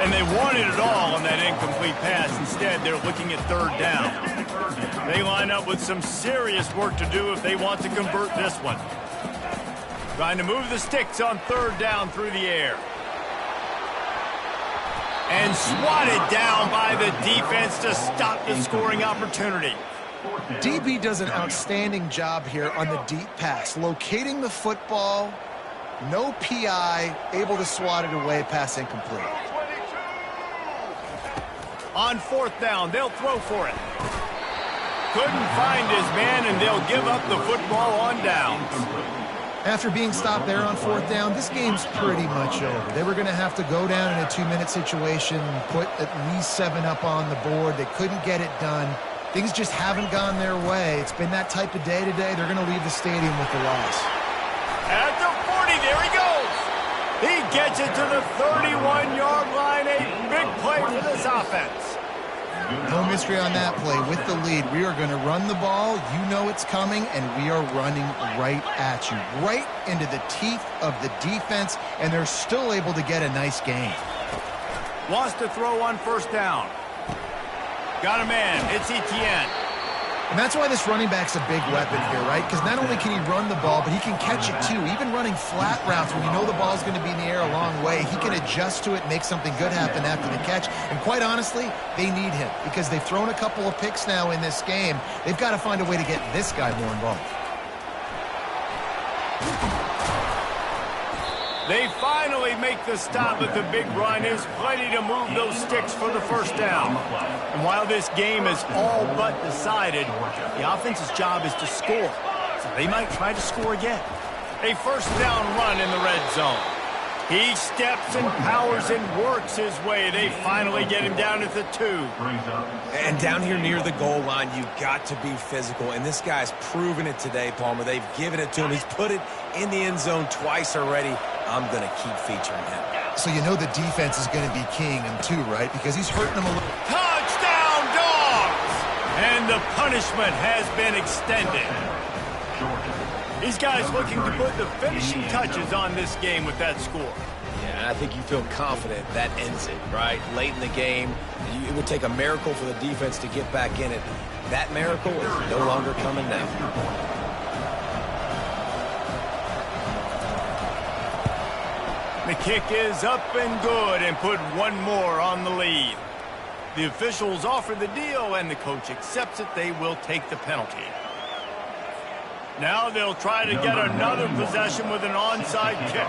And they wanted it all on that incomplete pass. Instead, they're looking at third down. They line up with some serious work to do if they want to convert this one. Trying to move the sticks on third down through the air. And swatted down by the defense to stop the scoring opportunity. DB does an outstanding job here on the deep pass. Locating the football, no PI, able to swat it away, pass incomplete. On fourth down, they'll throw for it. Couldn't find his man, and they'll give up the football on downs. After being stopped there on 4th down, this game's pretty much over. They were going to have to go down in a 2-minute situation, put at least 7 up on the board. They couldn't get it done. Things just haven't gone their way. It's been that type of day today. They're going to leave the stadium with the loss. At the 40, there he goes. He gets it to the 31-yard line. A big play for this offense. No mystery on that play. With the lead, we are going to run the ball. You know it's coming, and we are running right at you, right into the teeth of the defense, and they're still able to get a nice gain. Wants to throw on 1st down. Got a man. It's Etienne. And that's why this running back's a big weapon here, right? Because not only can he run the ball, but he can catch it too. Even running flat routes when you know the ball's going to be in the air a long way, he can adjust to it, make something good happen after the catch. And quite honestly, they need him because they've thrown a couple of picks now in this game. They've got to find a way to get this guy more involved. They finally make the stop at the big run. Is plenty to move those sticks for the 1st down. And while this game is all but decided, the offense's job is to score. So they might try to score again. A 1st down run in the red zone. He steps and powers and works his way. They finally get him down at the 2. And down here near the goal line, you've got to be physical. And this guy's proven it today, Palmer. They've given it to him. He's put it in the end zone twice already. I'm going to keep featuring him. So you know the defense is going to be keying him too, right? Because he's hurting them a little. Touchdown, Dogs! And the punishment has been extended. These guys looking to put the finishing touches on this game with that score. Yeah, I think you feel confident that ends it, right? Late in the game, it would take a miracle for the defense to get back in it. That miracle is no longer coming now. The kick is up and good and put one more on the lead. The officials offer the deal and the coach accepts it. They will take the penalty. Now they'll try to get another possession with an onside kick.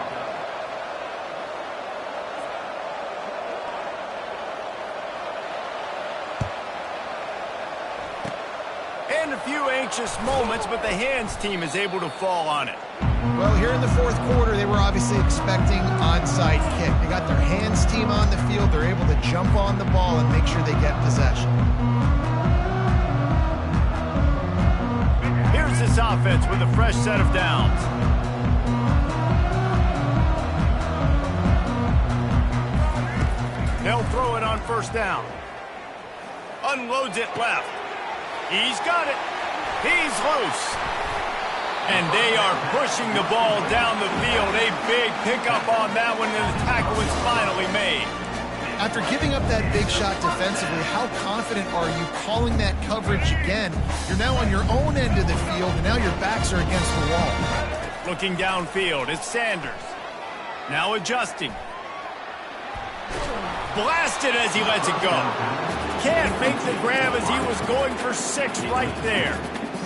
And a few anxious moments, but the hands team is able to fall on it. Well, here in the 4th quarter, they were obviously expecting onside kick. They got their hands team on the field. They're able to jump on the ball and make sure they get possession. Here's this offense with a fresh set of downs. They'll throw it on 1st down. Unloads it left. He's got it. He's loose. And they are pushing the ball down the field. A big pickup on that one, and the tackle is finally made. After giving up that big shot defensively, how confident are you calling that coverage again? You're now on your own end of the field, and now your backs are against the wall. Looking downfield, it's Sanders. Now adjusting. Blasted as he lets it go. Can't make the grab as he was going for 6 right there.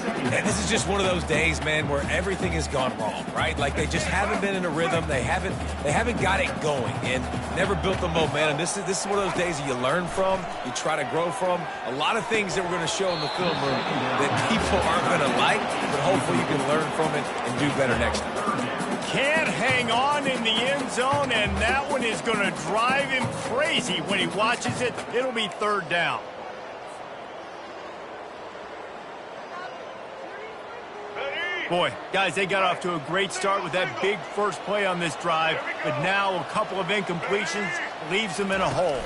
And this is just one of those days, man, where everything has gone wrong, right? Like they just haven't been in a rhythm. They haven't got it going and never built the momentum. This is one of those days that you learn from, you try to grow from. A lot of things that we're going to show in the film room that people aren't going to like, but hopefully you can learn from it and do better next time. Can't hang on in the end zone, and that one is going to drive him crazy when he watches it. It'll be 3rd down. Boy, guys, they got off to a great start with that big first play on this drive, but now a couple of incompletions leaves them in a hole.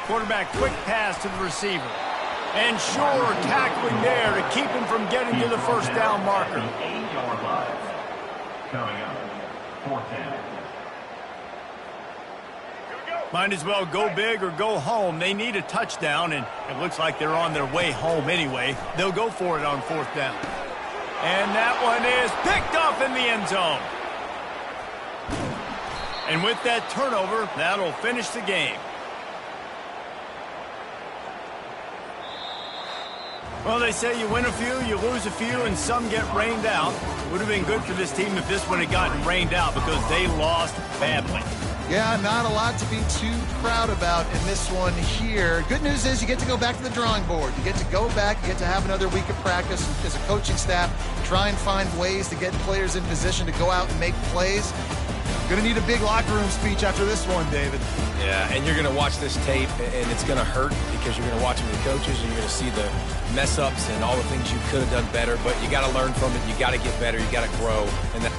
Quarterback quick pass to the receiver. And sure, tackling there to keep him from getting to the 1st down marker. 8-yard line. Coming up, 4th down. Might as well go big or go home. They need a touchdown, and it looks like they're on their way home anyway. They'll go for it on 4th down. And that one is picked up in the end zone. And with that turnover, that'll finish the game. Well, they say you win a few, you lose a few, and some get rained out. Would have been good for this team if this one had gotten rained out because they lost badly. Yeah, not a lot to be too proud about in this one here. Good news is you get to go back to the drawing board. You get to go back, you get to have another week of practice as a coaching staff, try and find ways to get players in position to go out and make plays. Going to need a big locker room speech after this one, David. Yeah, and you're going to watch this tape, and it's going to hurt because you're going to watch it with the coaches, and you're going to see the mess-ups and all the things you could have done better, but you got to learn from it. You got to get better. You got to grow. And that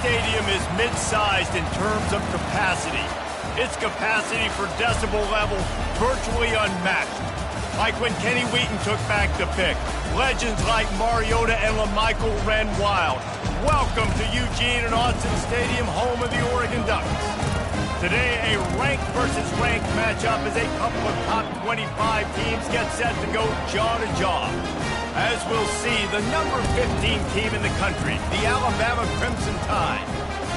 Stadium is mid-sized in terms of capacity. Its capacity for decibel level virtually unmatched. Like when Kenny Wheaton took back the pick. Legends like Mariota and LaMichael ran wild. Welcome to Eugene and Autzen Stadium, home of the Oregon Ducks. Today, a ranked versus ranked matchup as a couple of top 25 teams get set to go jaw to jaw. As we'll see, the number 15 team in the country, the Alabama Crimson Tide,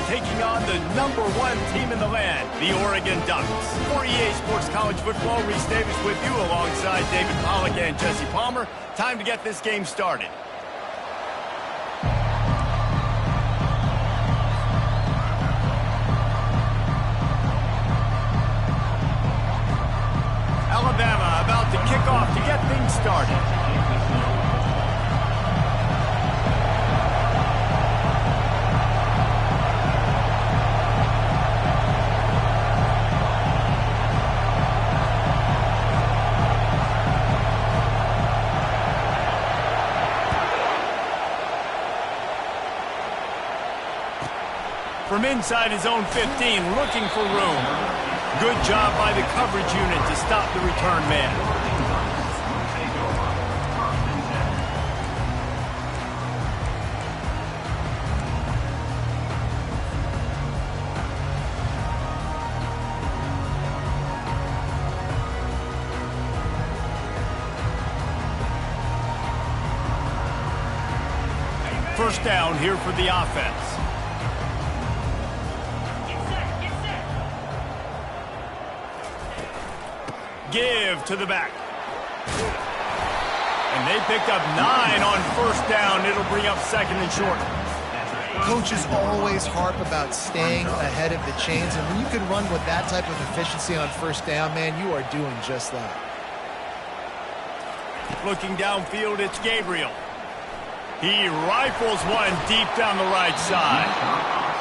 taking on the #1 team in the land, the Oregon Ducks. For EA Sports College Football, Reese Davis with you alongside David Pollack and Jesse Palmer. Time to get this game started. Alabama about to kick off to get things started. From inside his own 15, looking for room. Good job by the coverage unit to stop the return man. First down here for the offense. Give to the back. And they picked up 9 on first down. It'll bring up second and short. Coaches always harp about staying ahead of the chains, and when you can run with that type of efficiency on first down, man, you are doing just that. Looking downfield, it's Gabriel. He rifles one deep down the right side.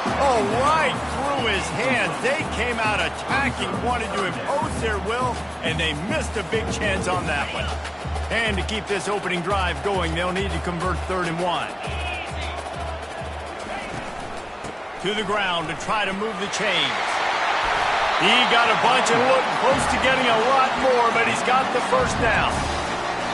Oh, right through his hands. They came out attacking, wanted to impose their will, and they missed a big chance on that one. And to keep this opening drive going, they'll need to convert 3rd and 1. To the ground to try to move the chains. He got a bunch and looked close to getting a lot more, but he's got the first down.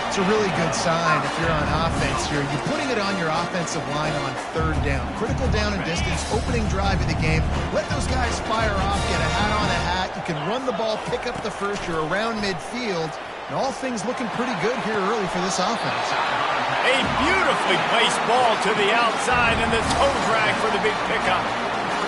It's a really good sign if you're on offense here. You're putting it on your offensive line on 3rd down. Critical down and distance, opening drive of the game. Let those guys fire off, get a hat on a hat. You can run the ball, pick up the first. You're around midfield. And all things looking pretty good here early for this offense. A beautifully placed ball to the outside and the toe drag for the big pickup.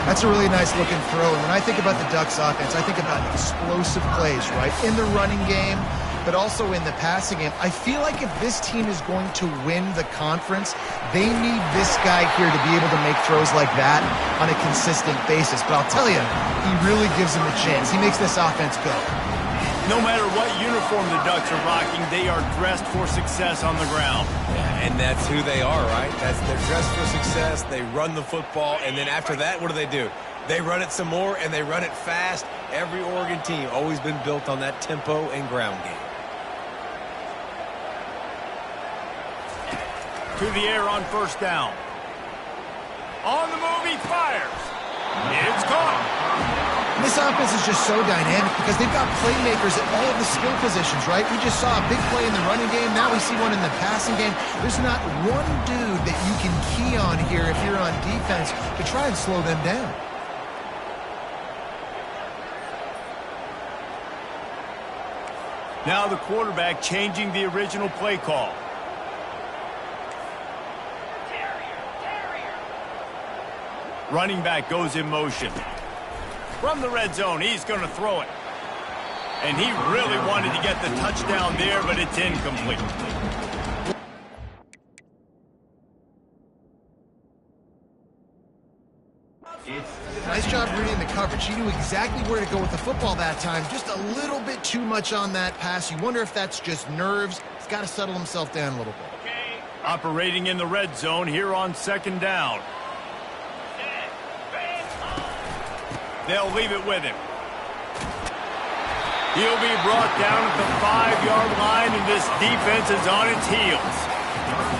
That's a really nice looking throw. And when I think about the Ducks offense, I think about explosive plays, right? In the running game, but also in the passing game. I feel like if this team is going to win the conference, they need this guy here to be able to make throws like that on a consistent basis. But I'll tell you, he really gives them a chance. He makes this offense go. No matter what uniform the Ducks are rocking, they are dressed for success on the ground. Yeah, and that's who they are, right? They're dressed for success. They run the football, and then after that, what do? They run it some more, and they run it fast. Every Oregon team always been built on that tempo and ground game. To the air on first down. On the move, he fires. It's caught. This offense is just so dynamic because they've got playmakers at all of the skill positions, right? We just saw a big play in the running game. Now we see one in the passing game. There's not one dude that you can key on here if you're on defense to try and slow them down. Now the quarterback changing the original play call. Running back goes in motion. From the red zone, he's going to throw it. And he really wanted to get the touchdown there, but it's incomplete. Nice job reading the coverage. He knew exactly where to go with the football that time. Just a little bit too much on that pass. You wonder if that's just nerves. He's got to settle himself down a little bit. Operating in the red zone here on second down. They'll leave it with him. He'll be brought down at the 5-yard line, and this defense is on its heels.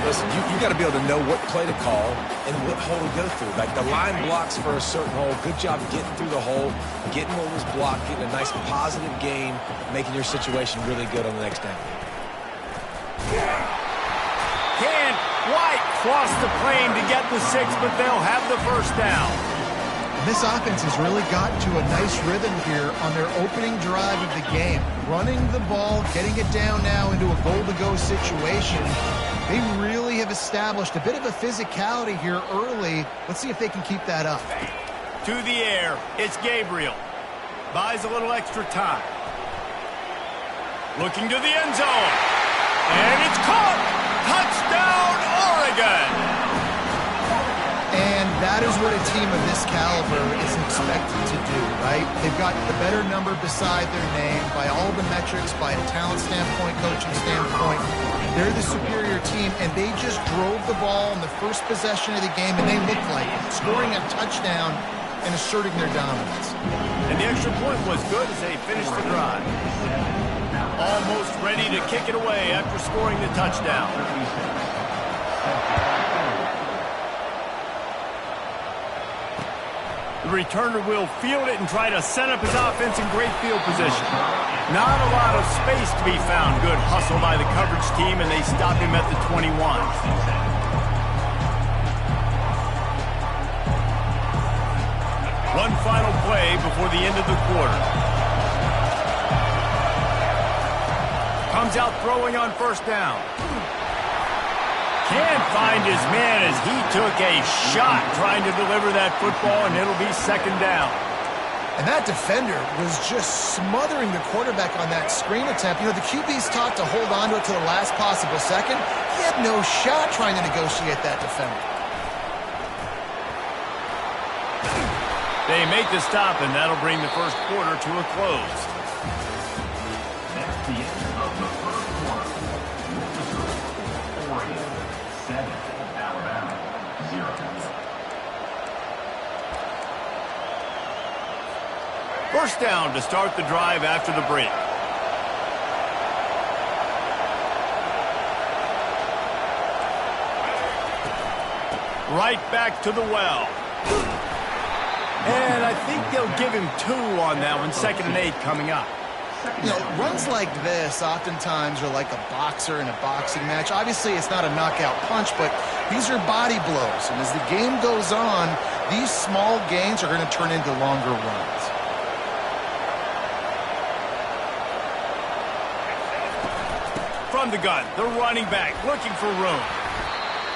Listen, you got to be able to know what play to call and what hole to go through. Like the line blocks for a certain hole. Good job getting through the hole, getting what was blocked, getting a nice positive gain, making your situation really good on the next down. Can't quite cross the plane to get the 6, but they'll have the first down. This offense has really gotten to a nice rhythm here on their opening drive of the game. Running the ball, getting it down now into a goal-to-go situation. They really have established a bit of a physicality here early. Let's see if they can keep that up. To the air, it's Gabriel. Buys a little extra time. Looking to the end zone. And it's caught! Touchdown, Oregon! And that is what a team of this caliber is expected to do, right? They've got the better number beside their name by all the metrics, by a talent standpoint, coaching standpoint. They're the superior team, and they just drove the ball in the first possession of the game, and they looked like it, scoring a touchdown and asserting their dominance. And the extra point was good as they finished the drive. Almost ready to kick it away after scoring the touchdown. The returner will field it and try to set up his offense in great field position. Not a lot of space to be found. Good hustle by the coverage team, and they stop him at the 21. One final play before the end of the quarter. Comes out throwing on first down. Can't find his man as he took a shot trying to deliver that football, and it'll be second down. And that defender was just smothering the quarterback on that screen attempt. You know, the QB's taught to hold on to it to the last possible second. He had no shot trying to negotiate that defender. They make the stop, and that'll bring the first quarter to a close. That's the end of the first quarter. Oregon 7, Alabama 0. First down to start the drive after the break. Right back to the well. And I think they'll give him 2 on that one. 2nd and 8 coming up. You know, runs like this oftentimes are like a boxer in a boxing match. Obviously, it's not a knockout punch, but these are body blows. And as the game goes on, these small gains are going to turn into longer runs. From the gun, the running back looking for room.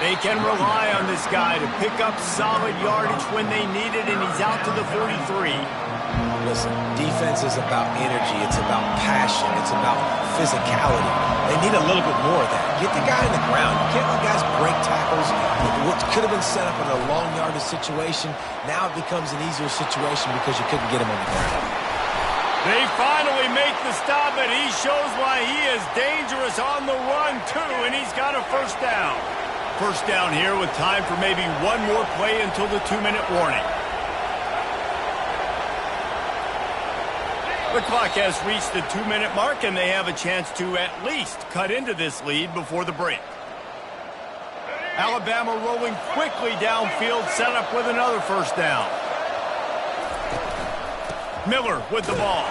They can rely on this guy to pick up solid yardage when they need it, and he's out to the 43. Listen, defense is about energy. It's about passion. It's about physicality. They need a little bit more of that. Get the guy in the ground. You can't let guys break tackles. What could have been set up in a long yardage situation, now it becomes an easier situation because you couldn't get him on the ground. They finally make the stop, and he shows why he is dangerous on the run, too, and he's got a first down. First down here with time for maybe one more play until the 2-minute warning. The clock has reached the 2-minute mark, and they have a chance to at least cut into this lead before the break. Alabama rolling quickly downfield, set up with another first down. Miller with the ball.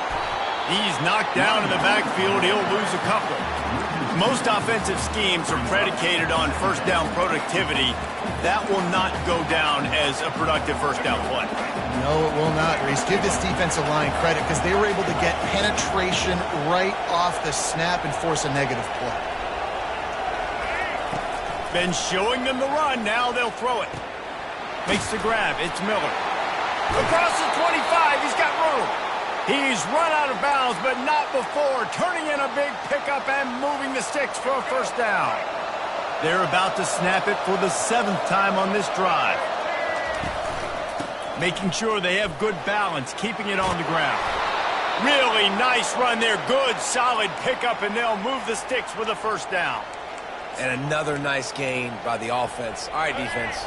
He's knocked down in the backfield. He'll lose a couple. Most offensive schemes are predicated on first down productivity. That will not go down as a productive first down play. No, it will not, Reese. Give this defensive line credit because they were able to get penetration right off the snap and force a negative play. Been showing them the run. Now they'll throw it. Makes the grab. It's Miller. Across the 25. He's got room. He's run out of bounds, but not before. Turning in a big pickup and moving the sticks for a first down. They're about to snap it for the 7th time on this drive. Making sure they have good balance, keeping it on the ground. Really nice run there. Good, solid pickup, and they'll move the sticks with a first down. And another nice gain by the offense. All right, defense.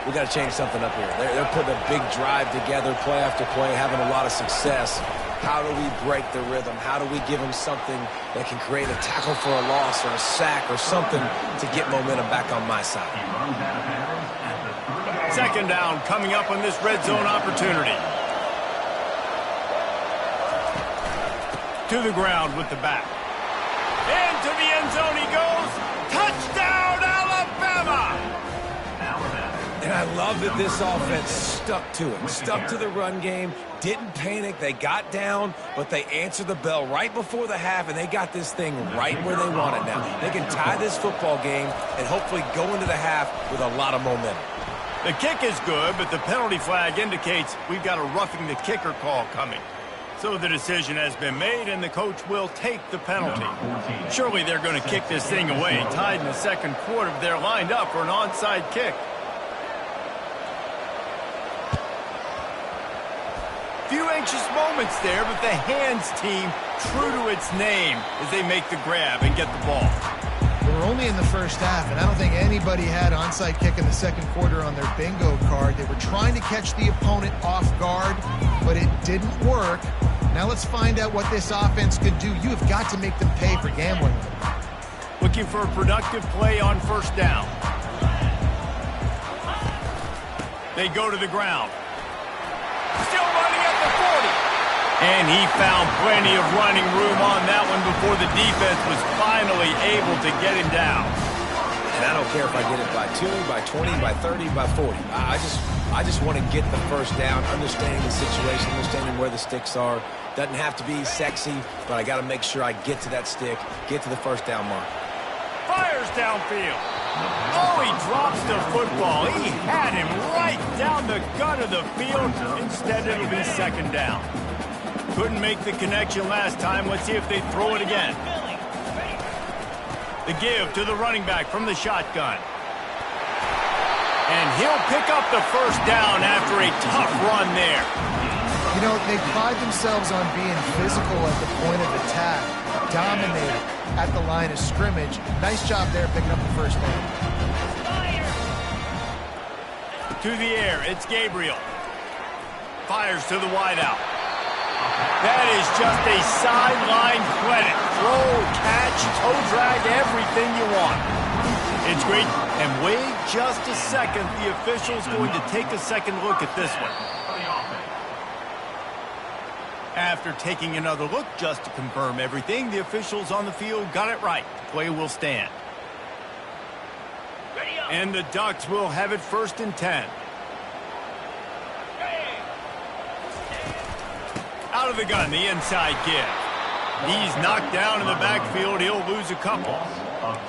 We got to change something up here. They're putting a big drive together, play after play, having a lot of success. How do we break the rhythm? How do we give them something that can create a tackle for a loss or a sack or something to get momentum back on my side? Second down coming up on this red zone opportunity. To the ground with the back. Into the end zone he goes. Touchdown, Alabama! And I love that this offense stuck to it, stuck to the run game, didn't panic. They got down, but they answered the bell right before the half, and they got this thing right where they want it now. They can tie this football game and hopefully go into the half with a lot of momentum. The kick is good, but the penalty flag indicates we've got a roughing the kicker call coming. So the decision has been made, and the coach will take the penalty. Surely they're going to kick this thing away. Tied in the second quarter, they're lined up for an onside kick. Few anxious moments there, but the hands team true to its name as they make the grab and get the ball. We're only in the first half, and I don't think anybody had onside kick in the second quarter on their bingo card. They were trying to catch the opponent off guard, but it didn't work. Now let's find out what this offense could do. You have got to make them pay for gambling. Looking for a productive play on first down. They go to the ground. Still running at the 40. And he found plenty of running room on that one before the defense was finally able to get him down. And I don't care if I get it by 2, by 20, by 30, by 40. I just want to get the first down, understanding the situation, understanding where the sticks are. Doesn't have to be sexy, but I got to make sure I get to that stick, get to the first down mark. Fires downfield. Oh, he drops the football. He had him right down the gut of the field. Instead, it'll be second down. Couldn't make the connection last time. Let's see if they throw it again. The give to the running back from the shotgun. And he'll pick up the first down after a tough run there. You know, they pride themselves on being physical at the point of attack, dominated at the line of scrimmage. Nice job there picking up the first down. To the air, it's Gabriel. Fires to the wideout. That is just a sideline credit. Throw, catch, toe drag, everything you want. It's great. And wait just a second. The official's going to take a second look at this one. After taking another look just to confirm everything, the officials on the field got it right. Play will stand. And the Ducks will have it 1st and 10. Out of the gun, the inside give. He's knocked down in the backfield. He'll lose a couple.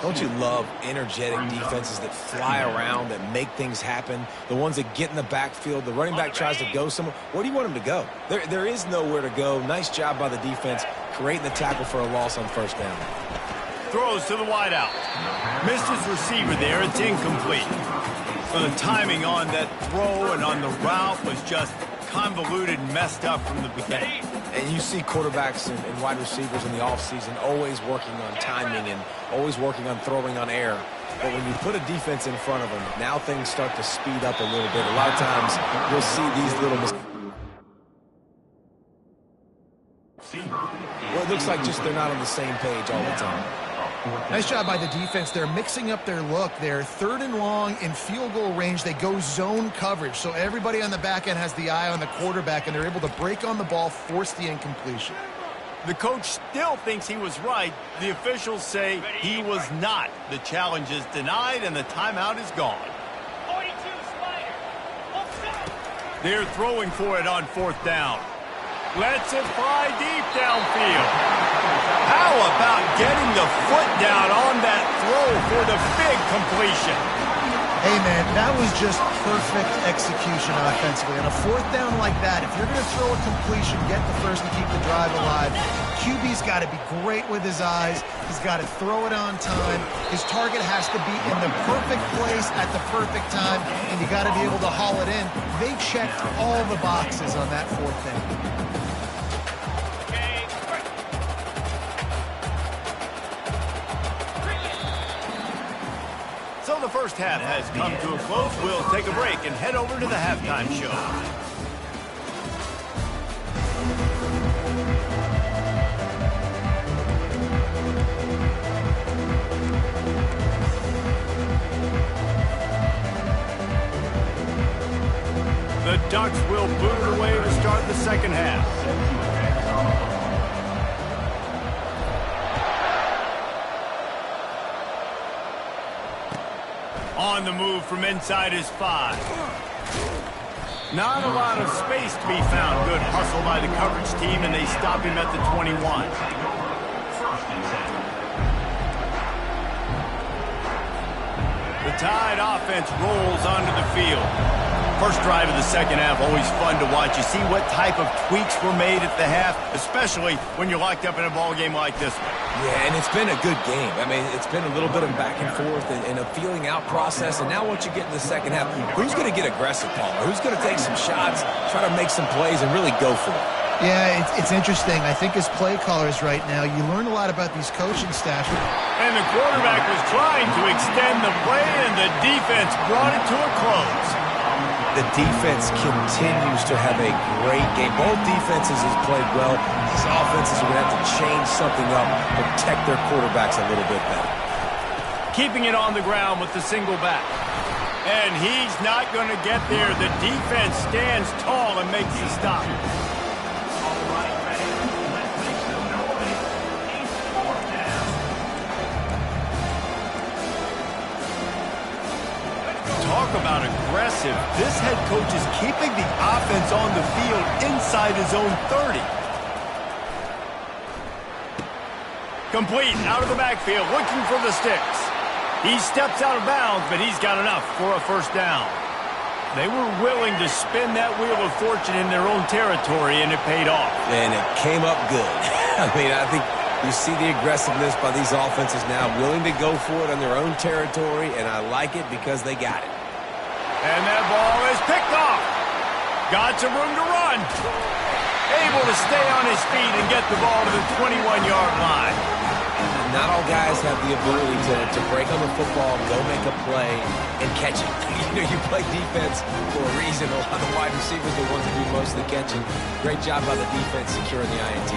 Don't you love energetic defenses that fly around, that make things happen? The ones that get in the backfield, the running back tries to go somewhere. Where do you want him to go? There is nowhere to go. Nice job by the defense, creating the tackle for a loss on first down. Throws to the wideout. Missed his receiver there. It's incomplete. So the timing on that throw and on the route was just convoluted and messed up from the beginning. And you see quarterbacks and wide receivers in the offseason always working on timing and always working on throwing on air. But when you put a defense in front of them, now things start to speed up a little bit. A lot of times you'll see these little mistakes. Well, it looks like just they're not on the same page all the time. Nice job by the defense. They're mixing up their look. They're 3rd and long in field goal range. They go zone coverage. So everybody on the back end has the eye on the quarterback, and they're able to break on the ball, force the incompletion. The coach still thinks he was right. The officials say he was not. The challenge is denied, and the timeout is gone. 42 Slider. They're throwing for it on 4th down. Lets it fly deep downfield. How about getting the foot down on that throw for the big completion? Hey, man, that was just perfect execution offensively. On a 4th down like that, if you're going to throw a completion, get the first and keep the drive alive. QB's got to be great with his eyes. He's got to throw it on time. His target has to be in the perfect place at the perfect time, and you got to be able to haul it in. They checked all the boxes on that 4th down. So the first half has come to a close. We'll take a break and head over to the halftime show. The Ducks will boot it away to start the second half. On the move from inside his 5. Not a lot of space to be found. Good hustle by the coverage team, and they stop him at the 21. The Tide offense rolls onto the field. First drive of the second half, always fun to watch. You see what type of tweaks were made at the half, especially when you're locked up in a ball game like this one. Yeah, and it's been a good game. I mean, it's been a little bit of back and forth and a feeling out process. And now once you get in the second half, who's going to get aggressive, Palmer? Who's going to take some shots, try to make some plays, and really go for it? Yeah, it's interesting. I think as play callers right now, you learn a lot about these coaching staffs. And the quarterback was trying to extend the play, and the defense brought it to a close. The defense continues to have a great game. Both defenses have played well. These offenses are going to have to change something up, protect their quarterbacks a little bit better. Keeping it on the ground with the single back. And he's not going to get there. The defense stands tall and makes the stop. Talk about aggressive. This head coach is keeping the offense on the field inside his own 30. Complete out of the backfield, looking for the sticks. He steps out of bounds, but he's got enough for a first down. They were willing to spin that wheel of fortune in their own territory, and it paid off. And it came up good. I mean, I think you see the aggressiveness by these offenses now, willing to go for it on their own territory, and I like it because they got it. And that ball is picked off. Got some room to run. Able to stay on his feet and get the ball to the 21-yard line. Not all guys have the ability to break on the football, go make a play, and catch it. You know, you play defense for a reason. A lot of the wide receivers are the ones that do most of the catching. Great job by the defense securing the INT.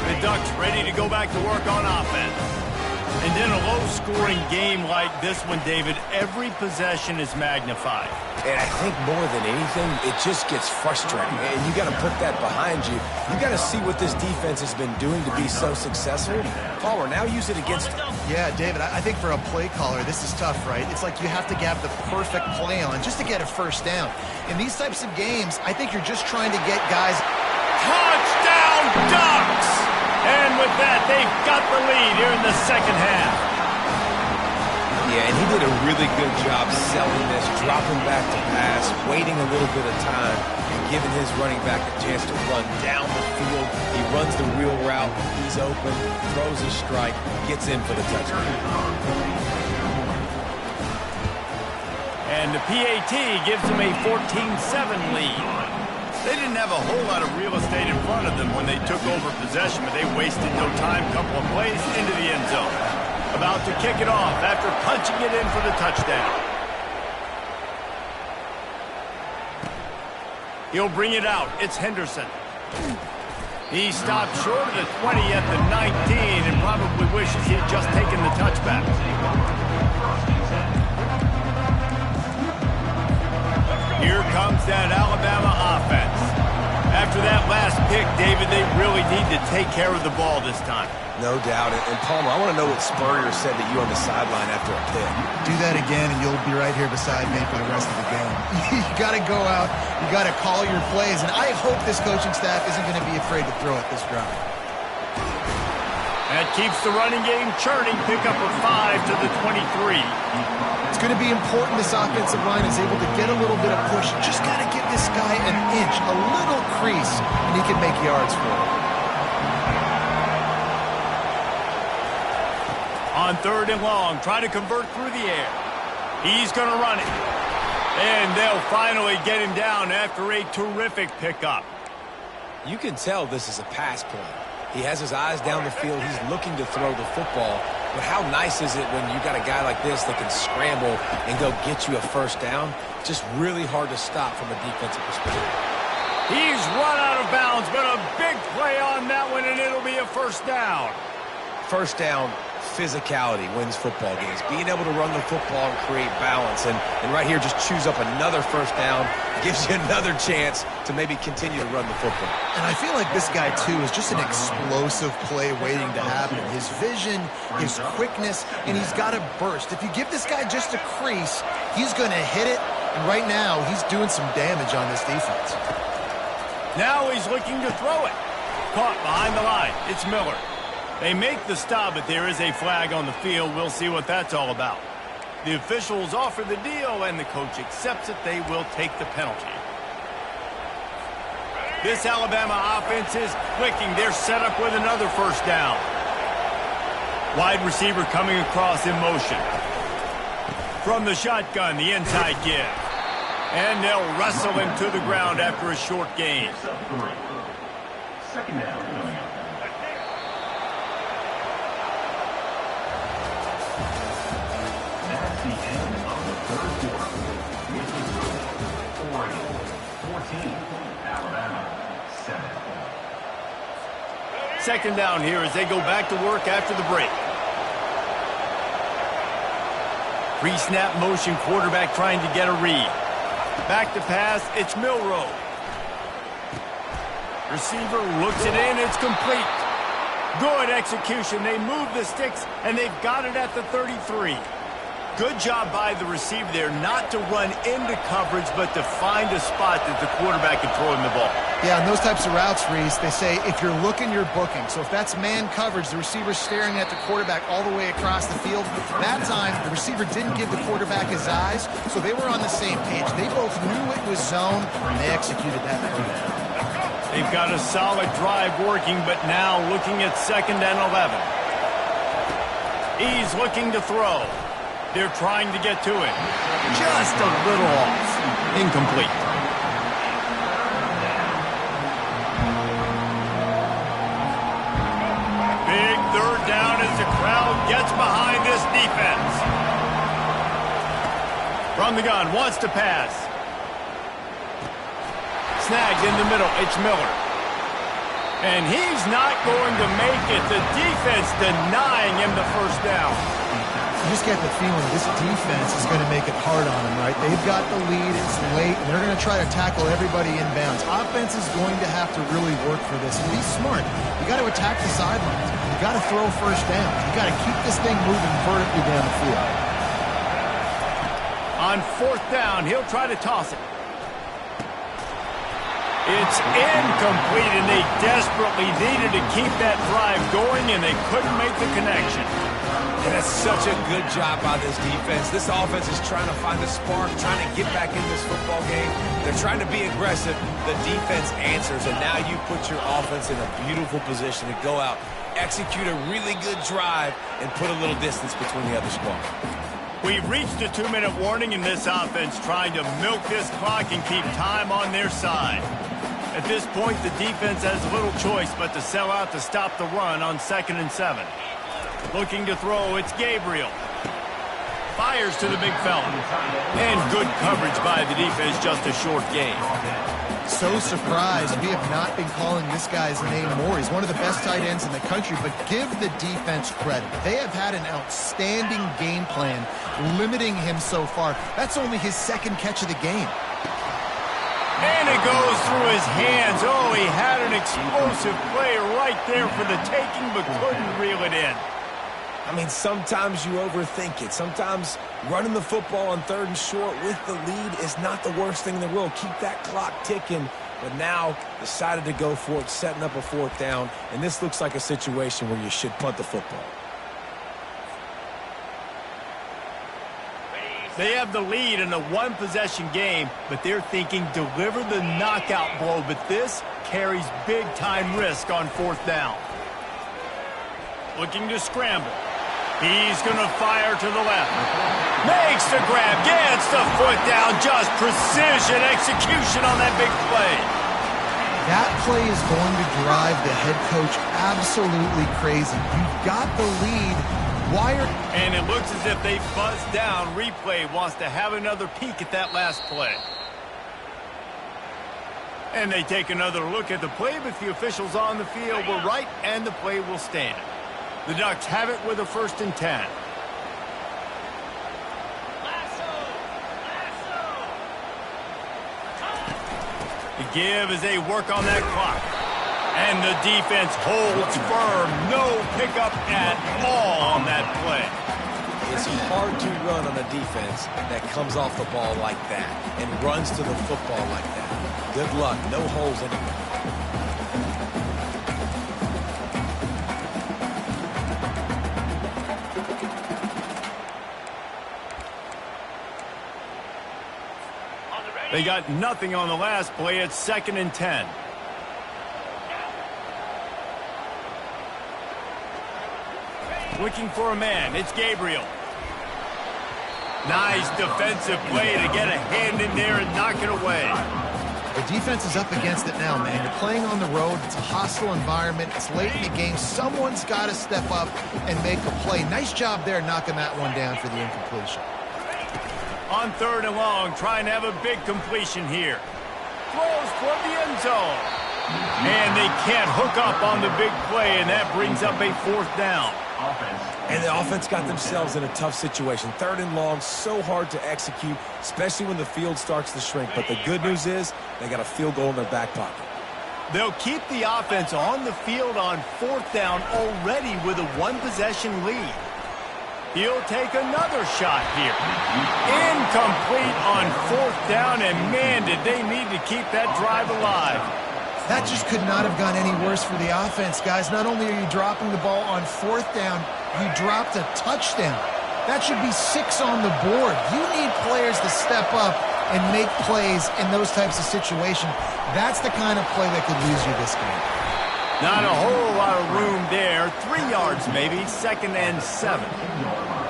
The Ducks ready to go back to work on offense. And in a low-scoring game like this one, David, every possession is magnified. And I think more than anything, it just gets frustrating. And you got to put that behind you. You got to see what this defense has been doing to be so successful. Palmer, now use it against them. Yeah, David, I think for a play caller, this is tough, right? It's like you have to have the perfect play on just to get a first down. In these types of games, I think you're just trying to get guys... Touchdown, Ducks! And with that, they've got the lead here in the second half. Yeah, and he did a really good job selling this, dropping back to pass, waiting a little bit of time, and giving his running back a chance to run down the field. He runs the real route. He's open, throws a strike, gets in for the touchdown. And the PAT gives him a 14-7 lead. They didn't have a whole lot of real estate in front of them when they took over possession, but they wasted no time. Couple of plays into the end zone. About to kick it off after punching it in for the touchdown. He'll bring it out. It's Henderson. He stopped short of the 20 at the 19 and probably wishes he had just taken the touchback. Here comes that Alabama offense. After that last pick, David, they really need to take care of the ball this time. No doubt. And Palmer, I want to know what Spurrier said to you on the sideline after a pick. Do that again, and you'll be right here beside me for the rest of the game. You got to go out. You got to call your plays, and I hope this coaching staff isn't going to be afraid to throw it this drive. That keeps the running game churning. Pick up a 5 to the 23. It's going to be important this offensive line is able to get a little bit of push. Just got to give this guy an inch, a little crease, and he can make yards for it. On 3rd and long, try to convert through the air. He's going to run it. And they'll finally get him down after a terrific pickup. You can tell this is a pass play. He has his eyes down the field. He's looking to throw the football. But how nice is it when you got a guy like this that can scramble and go get you a first down? Just really hard to stop from a defensive perspective. He's run out of bounds, but a big play on that one, and it'll be a first down. First down, physicality wins football games. Being able to run the football and create balance. And right here, just choose up another first down. Gives you another chance to maybe continue to run the football. And I feel like this guy, too, is just an explosive play waiting to happen. His vision, his quickness, and he's got a burst. If you give this guy just a crease, he's going to hit it. And right now, he's doing some damage on this defense. Now he's looking to throw it. Caught behind the line. It's Miller. They make the stop, but there is a flag on the field. We'll see what that's all about. The officials offer the deal, and the coach accepts it. They will take the penalty. This Alabama offense is clicking. They're set up with another first down. Wide receiver coming across in motion. From the shotgun, the inside give. And they'll wrestle him to the ground after a short gain. Second down. That's the end of the third quarter. With the score, Oregon 14, Alabama 7. Second down here as they go back to work after the break. Pre-snap motion, quarterback trying to get a read. Back to pass, it's Milroe. Receiver looks it in, it's complete. Good execution. They move the sticks, and they've got it at the 33. Good job by the receiver there, not to run into coverage, but to find a spot that the quarterback can throw him the ball. Yeah, and those types of routes, Reese, they say if you're looking, you're booking. So if that's man coverage, the receiver's staring at the quarterback all the way across the field. That time, the receiver didn't give the quarterback his eyes, so they were on the same page. They both knew it was zone, and they executed that very well. They've got a solid drive working, but now looking at 2nd and 11. He's looking to throw. They're trying to get to it. Just a little off. Incomplete. Big third down as the crowd gets behind this defense. From the gun, wants to pass. Snagged in the middle, it's Miller. And he's not going to make it. The defense denying him the first down. You just get the feeling this defense is going to make it hard on them, right? They've got the lead, it's late, and they're going to try to tackle everybody inbounds. Offense is going to have to really work for this. And be smart. You got to attack the sidelines. You got to throw first down. You got to keep this thing moving vertically down the field. On 4th down, he'll try to toss it. It's incomplete, and they desperately needed to keep that drive going, and they couldn't make the connection. And that's such a good job by this defense. This offense is trying to find a spark, trying to get back in this football game. They're trying to be aggressive. The defense answers, and now you put your offense in a beautiful position to go out, execute a really good drive, and put a little distance between the other squad. We've reached a 2-minute warning in this offense, trying to milk this clock and keep time on their side. At this point, the defense has little choice but to sell out to stop the run on 2nd and 7. Looking to throw, it's Gabriel. Fires to the big fella. And good coverage by the defense, just a short gain. So surprised we have not been calling this guy's name more. He's one of the best tight ends in the country, but give the defense credit. They have had an outstanding game plan limiting him so far. That's only his 2nd catch of the game. And it goes through his hands. Oh, he had an explosive play right there for the taking, but couldn't reel it in. I mean, sometimes you overthink it. Sometimes running the football on 3rd and short with the lead is not the worst thing in the world. Keep that clock ticking. But now decided to go for it, setting up a 4th down. And this looks like a situation where you should punt the football. They have the lead in a 1-possession game, but they're thinking deliver the knockout blow. But this carries big-time risk on 4th down. Looking to scramble. He's going to fire to the left. Makes the grab, gets the foot down. Just precision execution on that big play. That play is going to drive the head coach absolutely crazy. You've got the lead. And it looks as if they buzzed down. Replay wants to have another peek at that last play. And they take another look at the play, but the officials on the field were right, and the play will stand. The Ducks have it with a 1st and 10. The give as they work on that clock. And the defense holds firm. No pickup at all on that play. It's hard to run on a defense that comes off the ball like that and runs to the football like that. Good luck. No holes anywhere. They got nothing on the last play. It's 2nd and 10. Looking for a man. It's Gabriel. Nice defensive play to get a hand in there and knock it away. The defense is up against it now, man. You're playing on the road. It's a hostile environment. It's late in the game. Someone's got to step up and make a play. Nice job there knocking that one down for the incompletion. On 3rd and long, trying to have a big completion here. Throws toward the end zone. And they can't hook up on the big play, and that brings up a 4th down. And the offense got themselves in a tough situation. 3rd and long, so hard to execute, especially when the field starts to shrink. But the good news is they got a field goal in their back pocket. They'll keep the offense on the field on 4th down already with a 1-possession lead. He'll take another shot here. Incomplete on 4th down, and man, did they need to keep that drive alive. That just could not have gone any worse for the offense, guys. Not only are you dropping the ball on 4th down, you dropped a touchdown. That should be 6 on the board. You need players to step up and make plays in those types of situations. That's the kind of play that could lose you this game. Not a whole lot of room there. 3 yards maybe, 2nd and 7.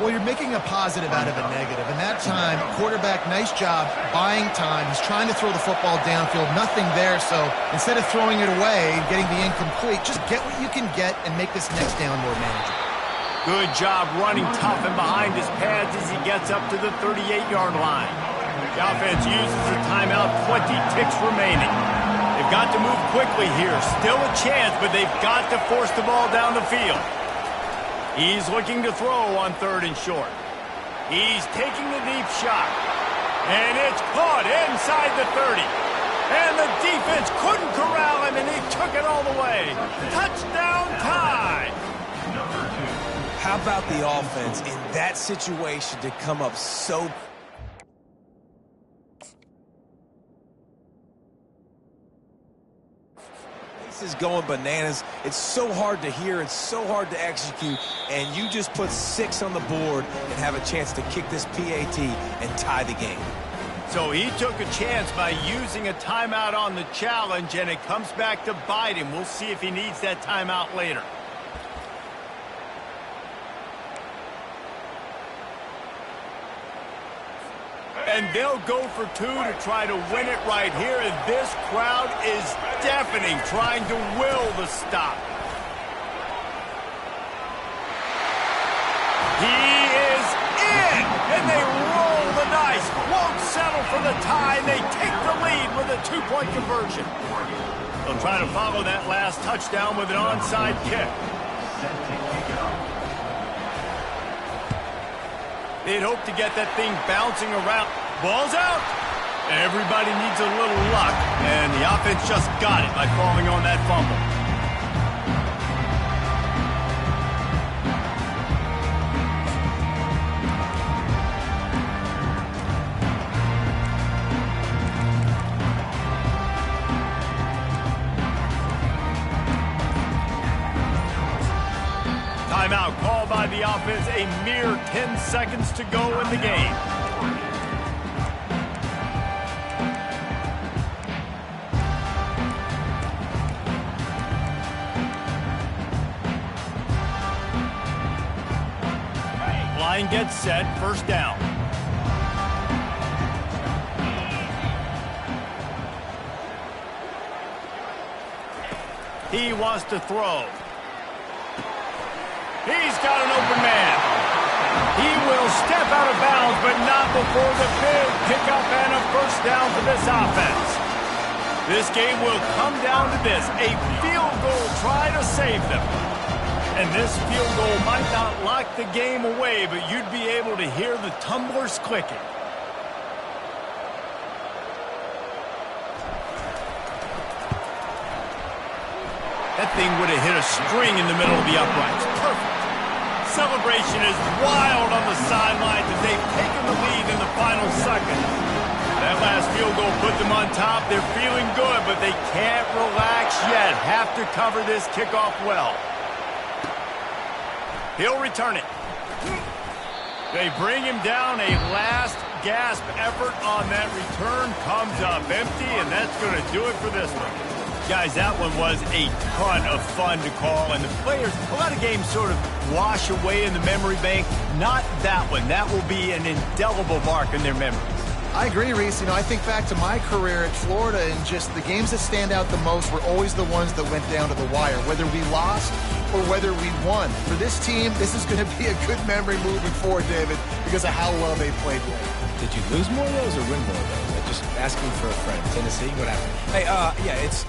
Well, you're making a positive out of a negative. And that time, quarterback, nice job buying time. He's trying to throw the football downfield. Nothing there, so instead of throwing it away and getting the incomplete, just get what you can get and make this next down more manageable. Good job running tough and behind his pads as he gets up to the 38-yard line. The offense uses a timeout, 20 ticks remaining. They've got to move quickly here. Still a chance, but they've got to force the ball down the field. He's looking to throw on 3rd and short. He's taking the deep shot. And it's caught inside the 30. And the defense couldn't corral him, and he took it all the way. Touchdown tie. How about the offense in that situation to come up so... is going bananas. It's so hard to hear. It's so hard to execute. And you just put 6 on the board and have a chance to kick this PAT and tie the game. So he took a chance by using a timeout on the challenge, and it comes back to bite him. We'll see if he needs that timeout later. And they'll go for 2 to try to win it right here. And this crowd is deafening, trying to will the stop. He is in, and they roll the dice. Won't settle for the tie. They take the lead with a 2-point conversion. They'll try to follow that last touchdown with an onside kick. They'd hope to get that thing bouncing around. Ball's out. Everybody needs a little luck, and the offense just got it by falling on that fumble. Timeout called by the offense, a mere 10 seconds to go in the game. Line gets set, 1st down. He wants to throw. He's got an open man. He will step out of bounds, but not before the big pickup and a 1st down for this offense. This game will come down to this, a field goal try to save them. And this field goal might not lock the game away, but you'd be able to hear the tumblers clicking. That thing would have hit a string in the middle of the uprights. Perfect. Celebration is wild on the sidelines as they've taken the lead in the final second. That last field goal put them on top. They're feeling good, but they can't relax yet. Have to cover this kickoff well. He'll return it. They bring him down, a last gasp effort on that return comes up empty, and that's going to do it for this one. Guys, that one was a ton of fun to call, and the players, a lot of games sort of wash away in the memory bank. Not that one. That will be an indelible mark in their memories. I agree, Reese. I think back to my career at Florida, and just the games that stand out the most were always the ones that went down to the wire, whether we lost or whether we won. For this team, this is going to be a good memory moving forward, David, because of how well they played today. Did you lose more of those or win more of those? I'm just asking for a friend. Tennessee, what happened? Hey, yeah, it's...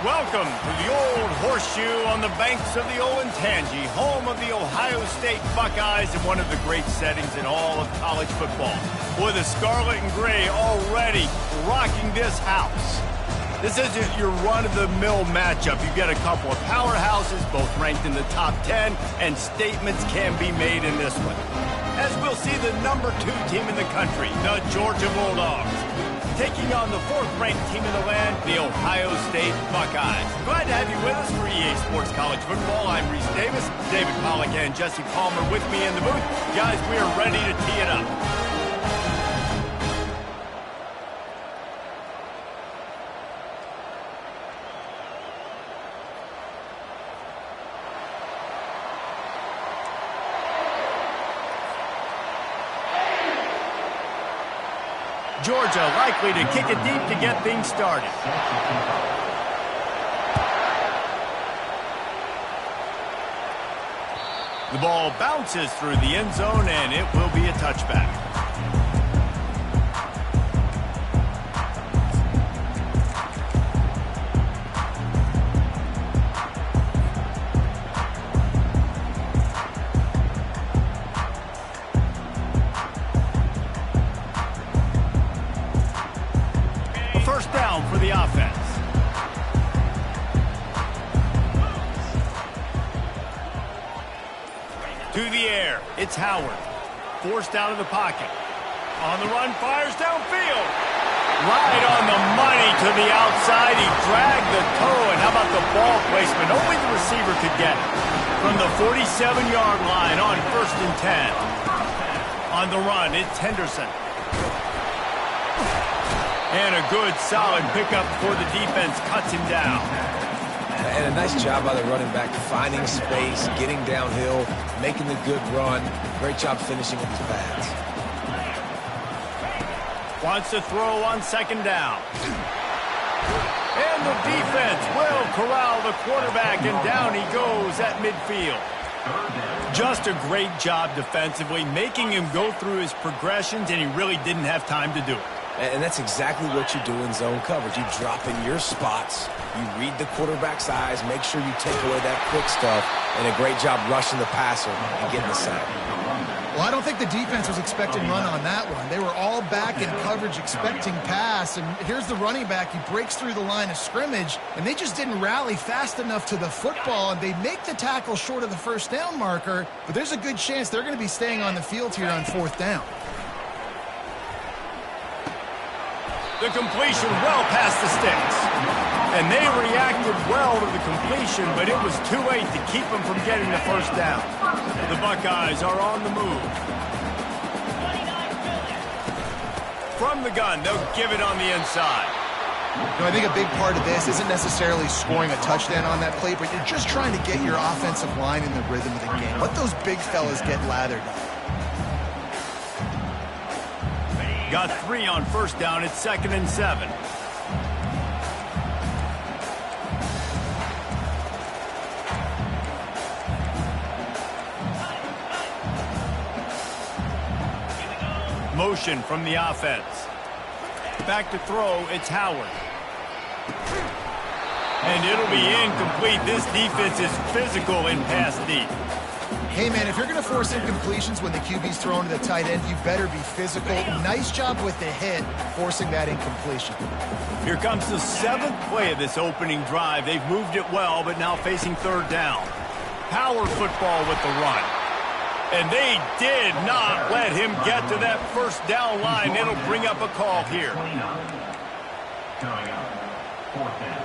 Welcome to the Old Horseshoe on the banks of the Olentangy, home of the Ohio State Buckeyes and one of the great settings in all of college football. Boy, the scarlet and gray already rocking this house. This isn't your run-of-the-mill matchup. You've got a couple of powerhouses, both ranked in the top 10, and statements can be made in this one. As we'll see the number 2 team in the country, the Georgia Bulldogs, taking on the 4th-ranked team in the land, the Ohio State Buckeyes. Glad to have you with us for EA Sports College Football. I'm Reese Davis, David Pollack and Jesse Palmer with me in the booth. Guys, we are ready to tee it up. Georgia likely to kick it deep to get things started. The ball bounces through the end zone, and it will be a touchback. down for the offense. To the air, it's Howard. Forced out of the pocket. On the run, fires downfield. Right on the money to the outside. He dragged the toe, and how about the ball placement? Only the receiver could get it. From the 47-yard line on 1st and 10. On the run, it's Henderson. And a good, solid pickup before the defense cuts him down. And a nice job by the running back, finding space, getting downhill, making the good run. Great job finishing with his pads. Wants to throw on 2nd down. And the defense will corral the quarterback, and down he goes at midfield. Just a great job defensively, making him go through his progressions, and he really didn't have time to do it. And that's exactly what you do in zone coverage. You drop in your spots, you read the quarterback's eyes, make sure you take away that quick stuff, and a great job rushing the passer and getting the sack. Well, I don't think the defense was expecting run on that one. They were all back in coverage expecting pass, and here's the running back. He breaks through the line of scrimmage, and they just didn't rally fast enough to the football, and they make the tackle short of the 1st down marker, but there's a good chance they're going to be staying on the field here on 4th down. The completion well past the sticks. And they reacted well to the completion, but it was too late to keep them from getting the 1st down. The Buckeyes are on the move. From the gun, they'll give it on the inside. I think a big part of this isn't necessarily scoring a touchdown on that play, but you're just trying to get your offensive line in the rhythm of the game. Let those big fellas get lathered up. Got 3 on 1st down. It's 2nd and 7. Motion from the offense. Back to throw, it's Howard. And it'll be incomplete. This defense is physical in pass deep. Hey, man, if you're going to force incompletions when the QB's thrown to the tight end, you better be physical. Nice job with the hit, forcing that incompletion. Here comes the 7th play of this opening drive. They've moved it well, but now facing 3rd down. Power football with the run. And they did not let him get to that 1st down line. It'll bring up a call here. Coming up, 4th down.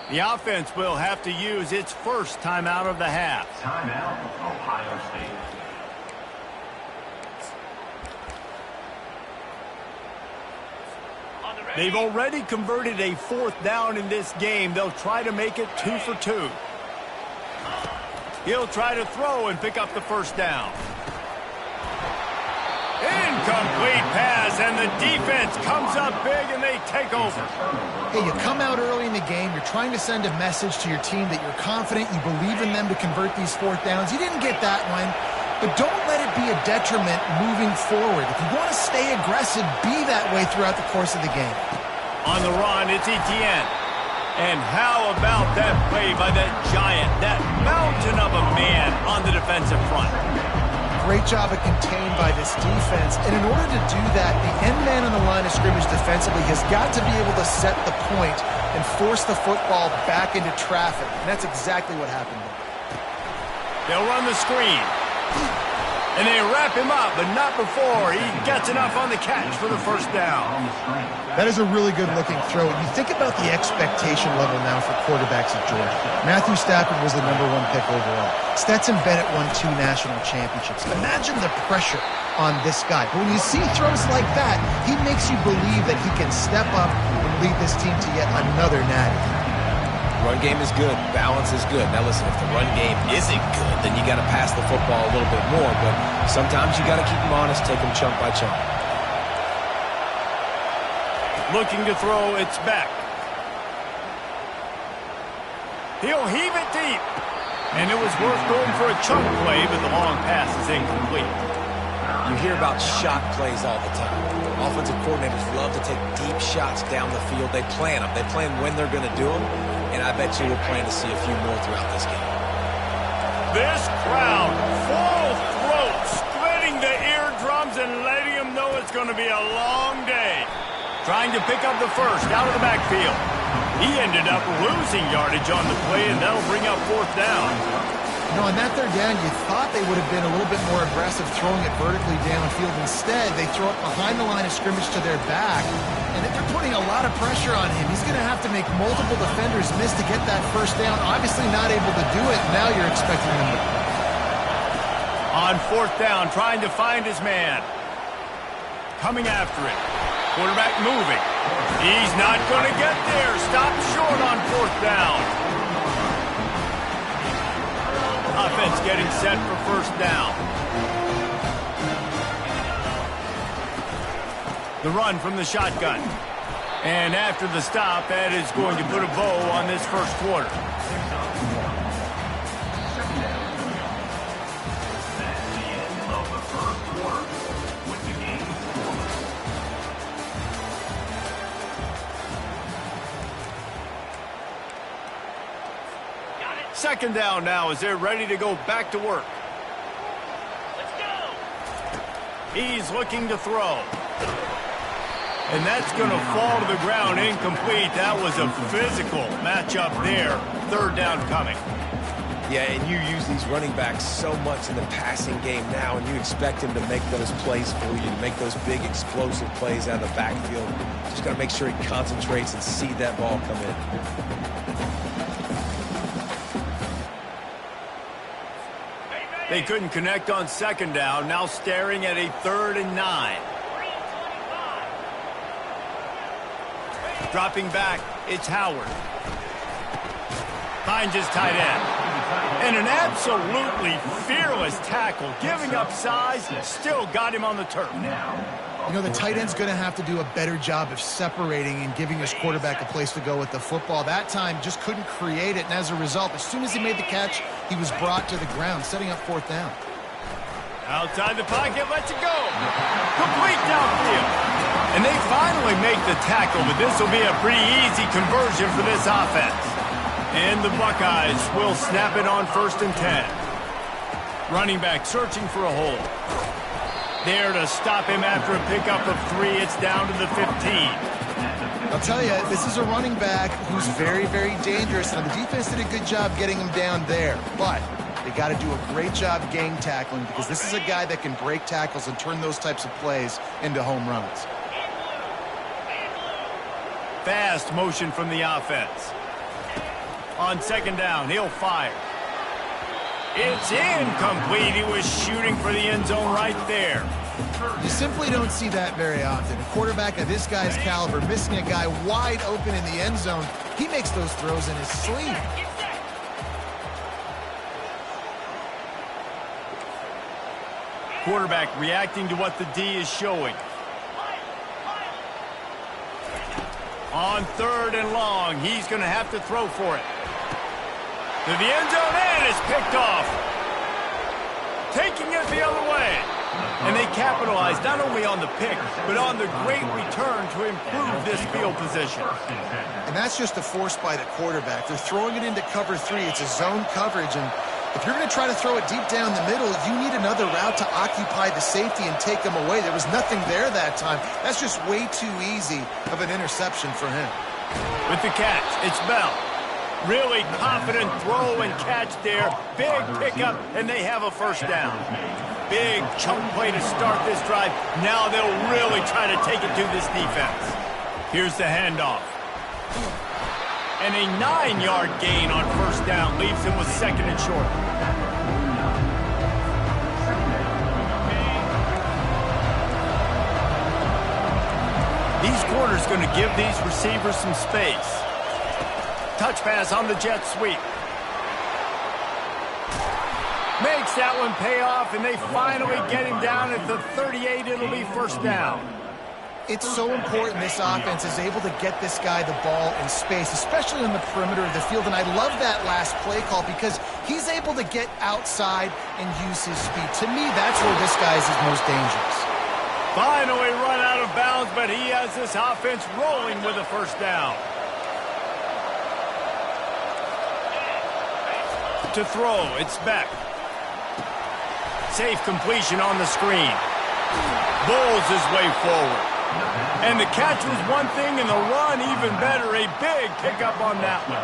The offense will have to use its first timeout of the half. Timeout, Ohio State. They've already converted a 4th down in this game. They'll try to make it 2 for 2. He'll try to throw and pick up the first down. Incomplete pass, and the defense comes up big, and they take over. Hey, you come out early in the game, you're trying to send a message to your team that you're confident, you believe in them to convert these 4th downs. You didn't get that one, but don't let it be a detriment moving forward. If you want to stay aggressive, be that way throughout the course of the game. On the run, it's Etienne. And how about that play by that giant, that mountain of a man on the defensive front? Great job of contained by this defense. And in order to do that, the end man on the line of scrimmage defensively has got to be able to set the point and force the football back into traffic. And that's exactly what happened there. They'll run the screen. And they wrap him up, but not before he gets enough on the catch for the first down. That is a really good-looking throw. And you think about the expectation level now for quarterbacks at Georgia. Matthew Stafford was the #1 pick overall. Stetson Bennett won 2 national championships. Imagine the pressure on this guy. But when you see throws like that, he makes you believe that he can step up and lead this team to yet another natty. Run game is good. Balance is good. Now listen, if the run game isn't good, then you got to pass the football a little bit more. But sometimes you got to keep them honest, take them chunk by chunk. Looking to throw, it's back. He'll heave it deep. And it was worth going for a chunk play, but the long pass is incomplete. You hear about shot plays all the time. Offensive coordinators love to take deep shots down the field. They plan them. They plan when they're going to do them. And I bet you we'll plan to see a few more throughout this game. This crowd, full throat, splitting the eardrums and letting them know it's going to be a long day. Trying to pick up the first out of the backfield. He ended up losing yardage on the play, and that'll bring up 4th down. You know, on that 3rd down, you thought they would have been a little bit more aggressive throwing it vertically downfield. Instead, they throw it behind the line of scrimmage to their back, and they're putting a lot of pressure on him. He's going to have to make multiple defenders miss to get that first down. Obviously not able to do it. Now you're expecting him to. On 4th down, trying to find his man. Coming after it. Quarterback moving. He's not going to get there. Stop short on 4th down. Offense getting set for first down. The run from the shotgun. And after the stop, that is going to put a bow on this first quarter. That's the end of the first quarter with the game score. Second down now as they're ready to go back to work. Let's go. He's looking to throw. And that's going to fall to the ground incomplete. That was a physical matchup there. 3rd down coming. Yeah, and you use these running backs so much in the passing game now, and you expect him to make those plays for you, to make those big explosive plays out of the backfield. Just got to make sure he concentrates and see that ball come in. They couldn't connect on 2nd down. Now staring at a 3rd and 9. Dropping back, it's Howard. Finds his tight end. And an absolutely fearless tackle. Giving up size, still got him on the turf. You know, the tight end's going to have to do a better job of separating and giving his quarterback a place to go with the football. That time just couldn't create it, and as a result, as soon as he made the catch, he was brought to the ground, setting up 4th down. Outside the pocket, lets it go. Complete downfield. And they finally make the tackle, but this will be a pretty easy conversion for this offense. And the Buckeyes will snap it on 1st and 10. Running back searching for a hole. There to stop him after a pickup of 3. It's down to the 15. I'll tell you, this is a running back who's very, very dangerous. Now, the defense did a good job getting him down there, but they got to do a great job gang tackling because this is a guy that can break tackles and turn those types of plays into home runs. Fast motion from the offense. On second down, he'll fire. It's incomplete. He was shooting for the end zone right there. You simply don't see that very often. A quarterback of this guy's caliber missing a guy wide open in the end zone. He makes those throws in his sleep. Quarterback reacting to what the D is showing. On third and long, he's going to have to throw for it. To the end zone, and it's picked off. Taking it the other way. And they capitalized not only on the pick, but on the great return to improve this field position. And that's just a force by the quarterback. They're throwing it into cover 3. It's a zone coverage, and if you're going to try to throw it deep down the middle, you need another route to occupy the safety and take them away. There was nothing there that time. That's just way too easy of an interception for him. With the catch, it's Bell. Really confident throw and catch there. Big pickup, and they have a first down. Big chunk play to start this drive. Now they'll really try to take it to this defense. Here's the handoff. And a 9-yard gain on first down leaves him with second and short. These corners going to give these receivers some space. Touch pass on the jet sweep. Makes that one pay off, and they finally get him down at the 38. It'll be first down. It's so important this offense is able to get this guy the ball in space, especially on the perimeter of the field. And I love that last play call because he's able to get outside and use his speed. To me, that's where this guy is his most dangerous. Finally run out of bounds, but he has this offense rolling with a first down. To throw, it's Beck. Safe completion on the screen. Bulls his way forward. And the catch was one thing, and the run even better. A big pickup on that one.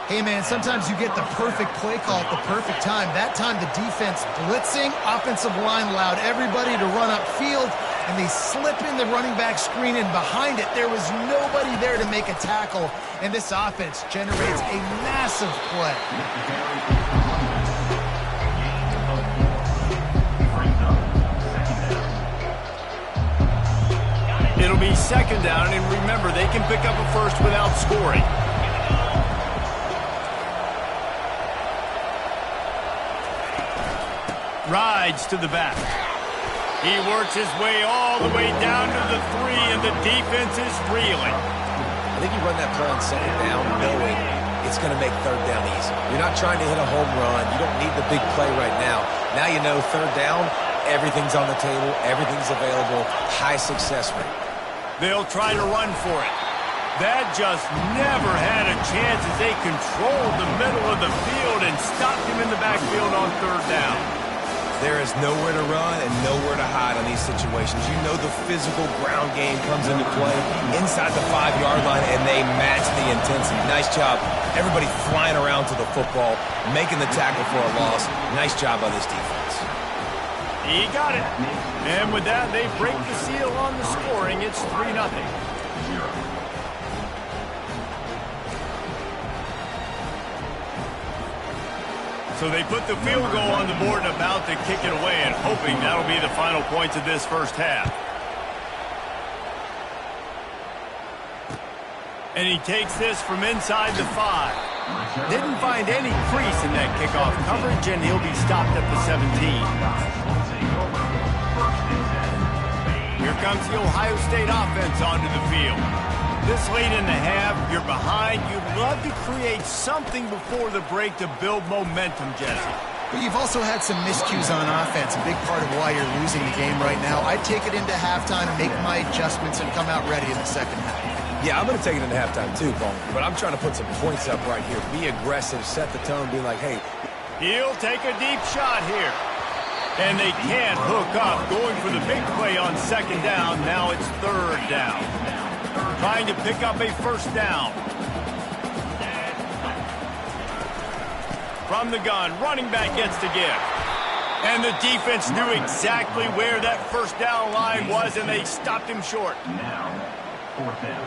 Hey, man, sometimes you get the perfect play call at the perfect time. That time the defense blitzing, offensive line allowed everybody to run upfield, and they slip in the running back screen, and behind it there was nobody there to make a tackle, and this offense generates a massive play. It'll be second down, and remember, they can pick up a first without scoring. Rides to the back. He works his way all the way down to the 3, and the defense is reeling. I think you run that play on second down knowing it's going to make third down easy. You're not trying to hit a home run. You don't need the big play right now. Now you know third down, everything's on the table, everything's available, high success rate. They'll try to run for it. That just never had a chance as they controlled the middle of the field and stopped him in the backfield on third down. There is nowhere to run and nowhere to hide on these situations. You know the physical ground game comes into play inside the 5-yard line, and they match the intensity. Nice job. Everybody flying around to the football, making the tackle for a loss. Nice job by this defense. He got it. And with that, they break the seal on the scoring. It's 3-0. So they put the field goal on the board and about to kick it away, and hoping that'll be the final points of this first half. And he takes this from inside the 5. Didn't find any crease in that kickoff coverage, and he'll be stopped at the 17. Here comes the Ohio State offense onto the field. This late in the half, you're behind. You'd love to create something before the break to build momentum, Jesse. But you've also had some miscues on offense, a big part of why you're losing the game right now. I'd take it into halftime, make my adjustments, and come out ready in the second half. Yeah, I'm going to take it into halftime too, Bone. But I'm trying to put some points up right here. Be aggressive, set the tone, be like, hey. He'll take a deep shot here. And they can't hook up. Going for the big play on second down. Now it's third down. Trying to pick up a first down. From the gun, running back gets to give. And the defense knew exactly where that first down line was, and they stopped him short. Now, fourth down.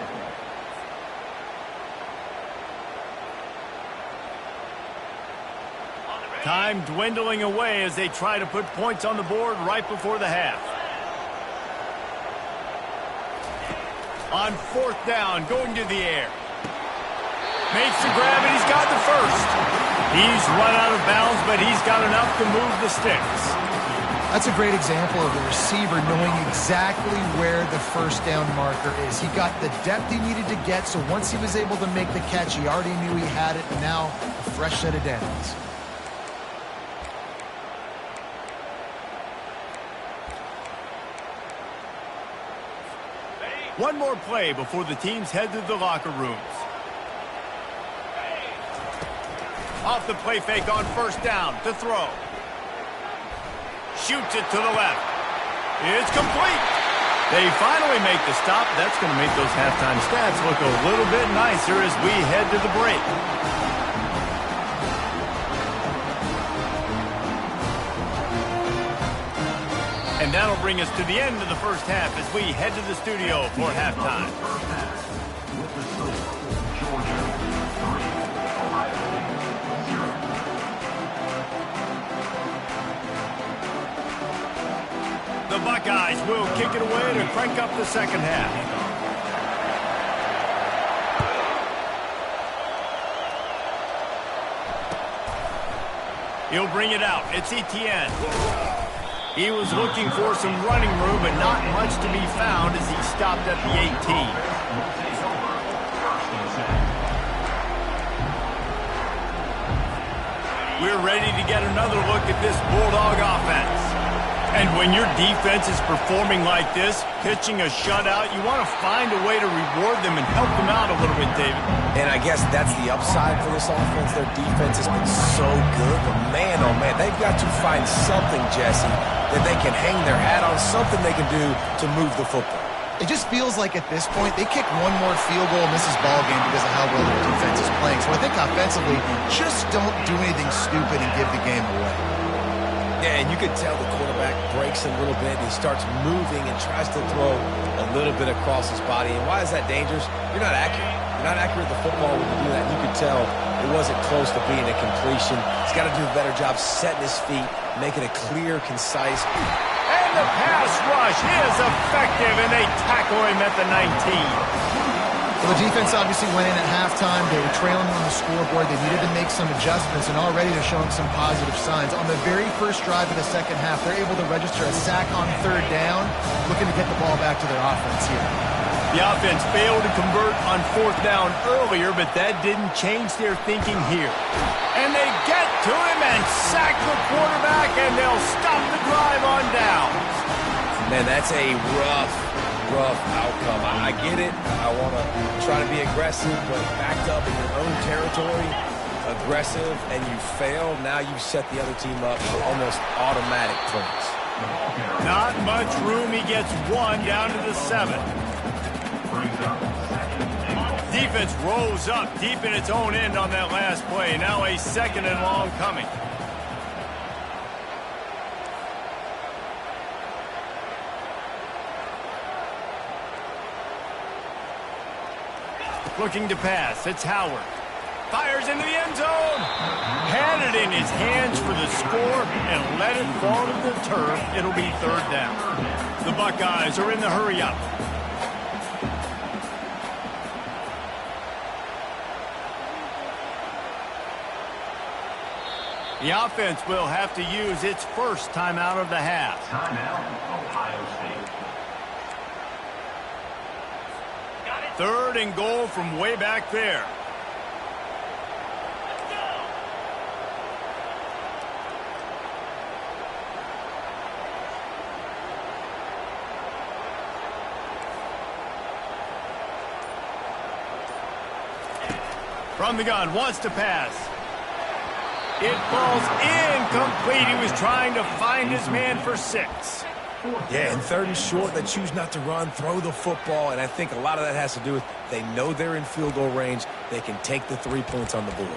Time dwindling away as they try to put points on the board right before the half. On 4th down, going to the air. Makes the grab, and he's got the first. He's run out of bounds, but he's got enough to move the sticks. That's a great example of the receiver knowing exactly where the first down marker is. He got the depth he needed to get, so once he was able to make the catch, he already knew he had it, and now a fresh set of downs. One more play before the teams head to the locker rooms. Off the play fake on 1st down to throw. Shoots it to the left. It's complete. They finally make the stop. That's going to make those halftime stats look a little bit nicer as we head to the break. And that'll bring us to the end of the first half as we head to the studio for halftime. With the score, Georgia 3, Ohio State 0. The Buckeyes will kick it away to crank up the second half. He'll bring it out. It's Etienne. He was looking for some running room, but not much to be found as he stopped at the 18. We're ready to get another look at this Bulldog offense. And when your defense is performing like this, pitching a shutout, you want to find a way to reward them and help them out a little bit, David. And I guess that's the upside for this offense. Their defense has been so good, but man, oh man, they've got to find something, Jesse, that they can hang their hat on, something they can do to move the football. It just feels like at this point, they kick one more field goal and this is ball game because of how well their defense is playing. So I think offensively, just don't do anything stupid and give the game away. Yeah, and you could tell the quarterback breaks a little bit. He starts moving and tries to throw a little bit across his body. And why is that dangerous? You're not accurate. You're not accurate with the football when you do that. You could tell it wasn't close to being a completion. He's got to do a better job setting his feet, making it clear, concise. And the pass rush is effective, and they tackle him at the 19. Well, the defense obviously went in at halftime. They were trailing on the scoreboard. They needed to make some adjustments, and already they're showing some positive signs. On the very first drive of the second half, they're able to register a sack on 3rd down, looking to get the ball back to their offense here. The offense failed to convert on 4th down earlier, but that didn't change their thinking here. And they get to him and sack the quarterback, and they'll stop the drive on down. Man, that's a rough outcome. I get it. I want to try to be aggressive, but backed up in your own territory, aggressive, and you fail. Now you set the other team up for almost automatic points. Not much room. He gets one down to the 7. Defense rolls up deep in its own end on that last play. Now a 2nd and long coming. Looking to pass. It's Howard. Fires into the end zone. Had it in his hands for the score and let it fall to the turf. It'll be 3rd down. The Buckeyes are in the hurry up. The offense will have to use its first timeout of the half. Timeout, Ohio State. 3rd and goal from way back there. From the gun, wants to pass. It falls incomplete. He was trying to find his man for 6. Yeah, and 3rd and short, they choose not to run, throw the football, and I think a lot of that has to do with they know they're in field goal range. They can take the 3 points on the board.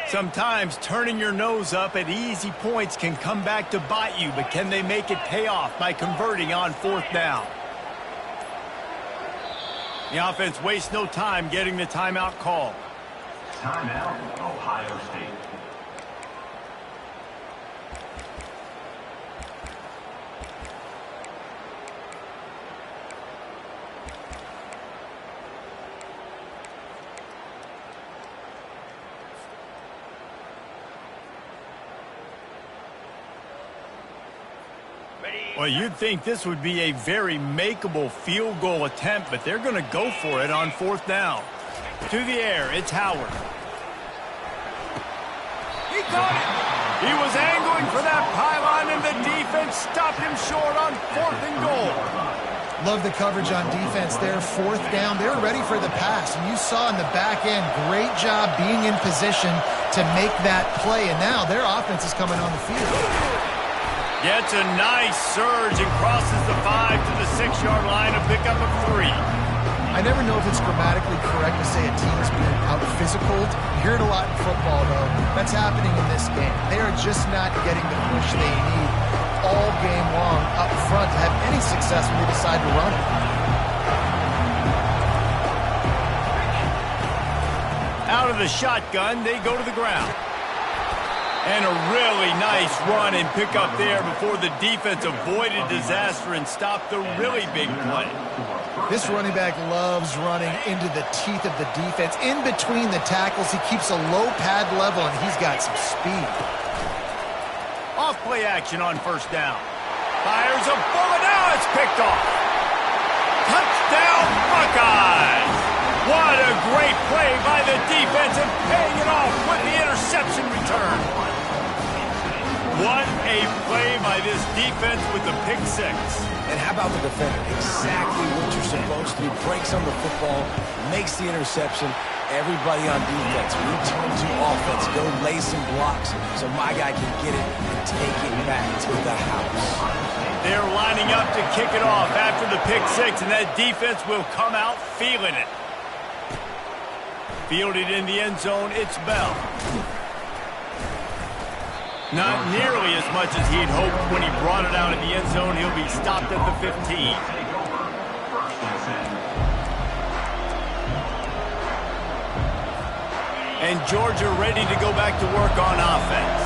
Sometimes turning your nose up at easy points can come back to bite you, but can they make it pay off by converting on 4th down? The offense wastes no time getting the timeout call. Timeout, Ohio State. Well, you'd think this would be a very makeable field goal attempt, but they're going to go for it on 4th down. To the air, it's Howard. He caught it! He was angling for that pylon, and the defense stopped him short on 4th and goal. Love the coverage on defense there. 4th down, they were ready for the pass. And you saw in the back end, great job being in position to make that play. And now their offense is coming on the field. Gets a nice surge and crosses the 5 to the 6-yard line, a pickup of 3. I never know if it's grammatically correct to say a team is being out-physicaled. You hear it a lot in football, though. That's happening in this game. They are just not getting the push they need all game long up front to have any success when they decide to run it. Out of the shotgun, they go to the ground. And a really nice run and pick up there before the defense avoided disaster and stopped the really big play. This running back loves running into the teeth of the defense. In between the tackles, he keeps a low pad level, and he's got some speed. Off play action on 1st down. Fires a bullet. Now it's picked off. Touchdown, Buckeyes! What a great play by the defense and paying it off with the interception return. What a play by this defense with the pick 6. And how about the defender? Exactly what you're supposed to do. Breaks on the football, makes the interception. Everybody on defense, return to offense. Go lay some blocks so my guy can get it and take it back to the house. They're lining up to kick it off after the pick 6, and that defense will come out feeling it. Fielded in the end zone, it's Bell. Not nearly as much as he'd hoped when he brought it out in the end zone. He'll be stopped at the 15. And Georgia ready to go back to work on offense.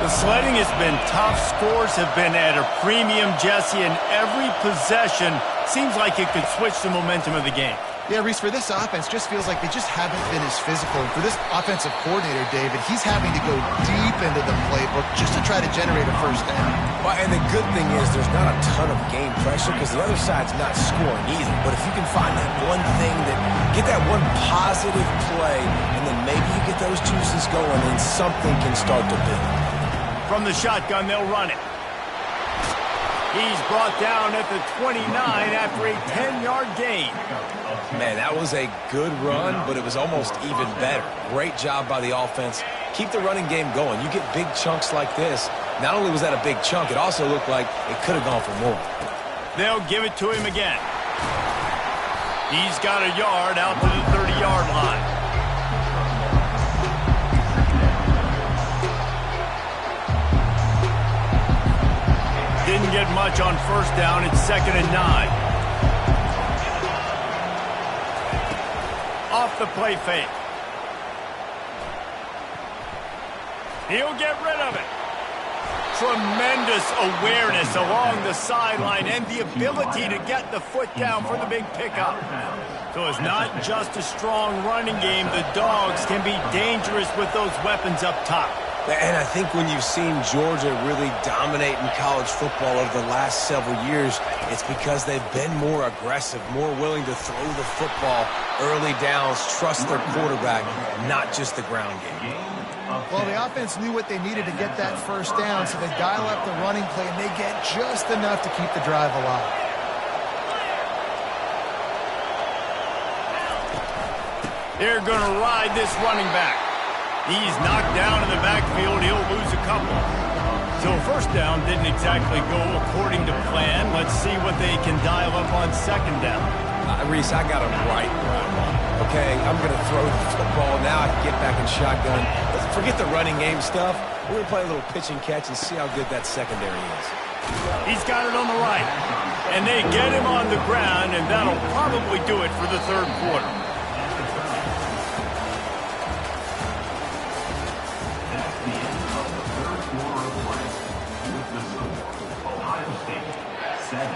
The sledding has been tough. Scores have been at a premium, Jesse, and every possession seems like it could switch the momentum of the game. Yeah, Reese, for this offense, just feels like they just haven't been as physical. And for this offensive coordinator, David, he's having to go deep into the playbook just to try to generate a 1st down. Well, and the good thing is there's not a ton of game pressure because the other side's not scoring either. But if you can find that one thing, get that one positive play, and then maybe you get those juices going, and something can start to build. From the shotgun, they'll run it. He's brought down at the 29 after a 10-yard gain. Man, that was a good run, but it was almost even better. Great job by the offense. Keep the running game going. You get big chunks like this. Not only was that a big chunk, it also looked like it could have gone for more. They'll give it to him again. He's got a yard out to the 30-yard line. Didn't get much on 1st down. It's 2nd and 9. Off the play fake. He'll get rid of it. Tremendous awareness along the sideline and the ability to get the foot down for the big pickup. So it's not just a strong running game. The Dogs can be dangerous with those weapons up top. And I think when you've seen Georgia really dominate in college football over the last several years, it's because they've been more aggressive, more willing to throw the football early downs, trust their quarterback, not just the ground game. Well, the offense knew what they needed to get that 1st down, so they dial up the running play, and they get just enough to keep the drive alive. They're going to ride this running back. He's knocked down in the backfield. He'll lose a couple. So 1st down didn't exactly go according to plan. Let's see what they can dial up on 2nd down. Reese, I got him right. Okay, I'm going to throw the football. Now I can get back in shotgun. Let's Forget the running game stuff. We're going to play a little pitch and catch and see how good that secondary is. He's got it on the right. And they get him on the ground, and that'll probably do it for the third quarter. That's the end of the third quarter of play. With the score, Ohio State 7,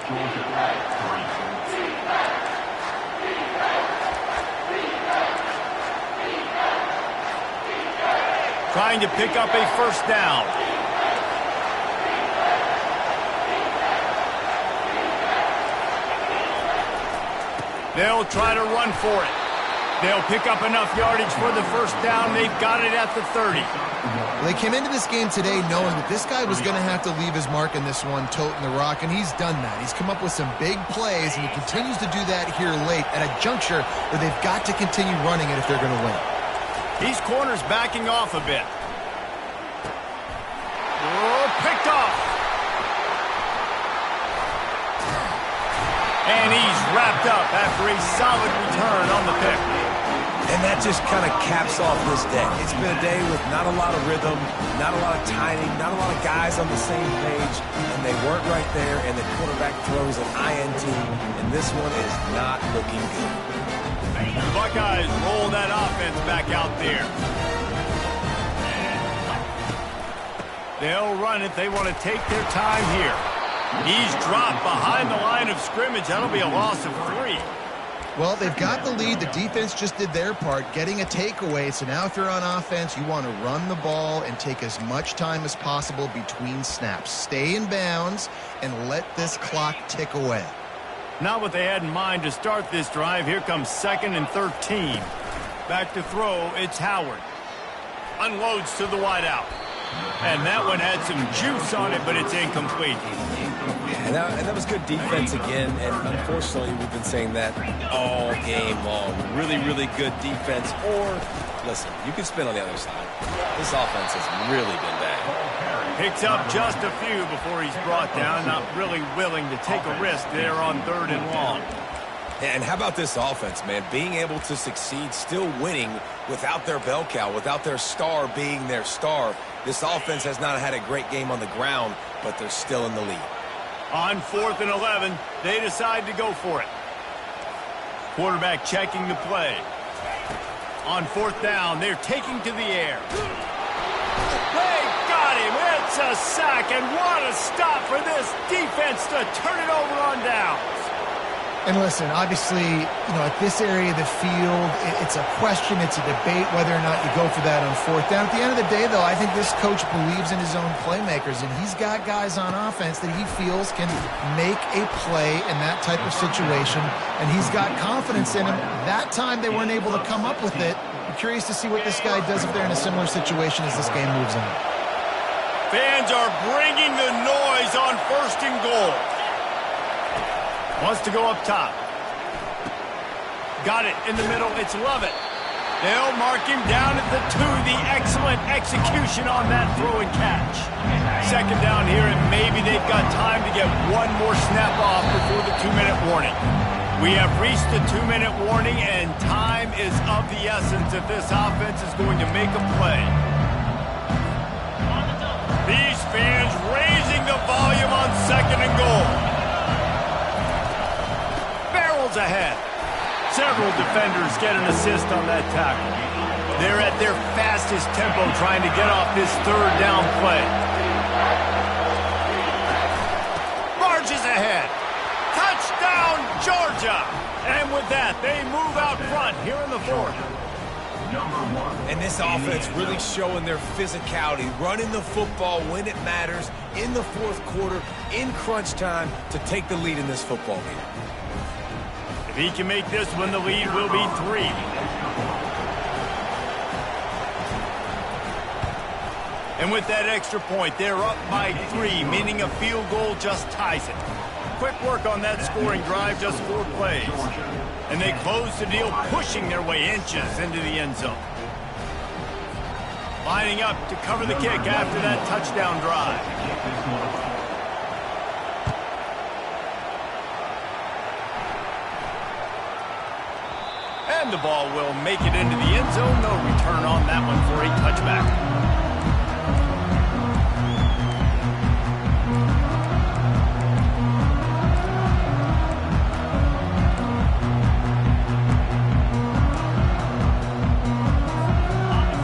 Georgia 3. Trying to pick up a first down. They'll try to run for it. They'll pick up enough yardage for the first down. They've got it at the 30. Well, they came into this game today knowing that this guy was going to have to leave his mark in this one, toting the rock, and he's done that. He's come up with some big plays, and he continues to do that here late at a juncture where they've got to continue running it if they're going to win. These corners backing off a bit. Oh, picked off. And he's wrapped up after a solid return on the pick. And that just kind of caps off this day. It's been a day with not a lot of rhythm, not a lot of timing, not a lot of guys on the same page, and they weren't right there, and the quarterback throws an INT, and this one is not looking good. The Buckeyes roll that offense back out there. They'll run it. They want to take their time here. He's dropped behind the line of scrimmage. That'll be a loss of 3. Well, they've got the lead. The defense just did their part, getting a takeaway. So now if you're on offense, you want to run the ball and take as much time as possible between snaps. Stay in bounds and let this clock tick away. Not what they had in mind to start this drive. Here comes 2nd and 13. Back to throw, it's Howard. Unloads to the wideout. And that one had some juice on it, but it's incomplete. And that was good defense again, and unfortunately we've been saying that all game long. Really, really good defense. Or, listen, you can spin on the other side. This offense has really been bad. Picks up just a few before he's brought down. Not really willing to take a risk there on 3rd and long. And how about this offense, man? Being able to succeed, still winning without their bell cow, without their star being their star. This offense has not had a great game on the ground, but they're still in the lead. On 4th and 11, they decide to go for it. Quarterback checking the play. On 4th down, they're taking to the air. They got him. It's a sack, and what a stop for this defense to turn it over on downs. And listen, obviously, at this area of the field, it's a question, it's a debate whether or not you go for that on 4th down. At the end of the day, though, I think this coach believes in his own playmakers, and he's got guys on offense that he feels can make a play in that type of situation, and he's got confidence in him. That time they weren't able to come up with it. I'm curious to see what this guy does if they're in a similar situation as this game moves on. Fans are bringing the noise on 1st and goal. Wants to go up top. Got it in the middle. It's Lovett. They'll mark him down at the 2. The excellent execution on that throw and catch. 2nd down here, and maybe they've got time to get one more snap off before the 2-minute warning. We have reached the 2-minute warning, and time is of the essence if this offense is going to make a play. These fans raising the volume on 2nd and goal. Ahead. Several defenders get an assist on that tackle. They're at their fastest tempo trying to get off this 3rd down play. Marches ahead. Touchdown, Georgia! And with that, they move out front here in the 4th. And this offense really showing their physicality, running the football when it matters, in the 4th quarter, in crunch time, to take the lead in this football game. If he can make this one, the lead will be 3. And with that extra point, they're up by 3, meaning a field goal just ties it. Quick work on that scoring drive, just 4 plays. And they close the deal, pushing their way inches into the end zone. Lining up to cover the kick after that touchdown drive. And And the ball will make it into the end zone. No return on that one for a touchback.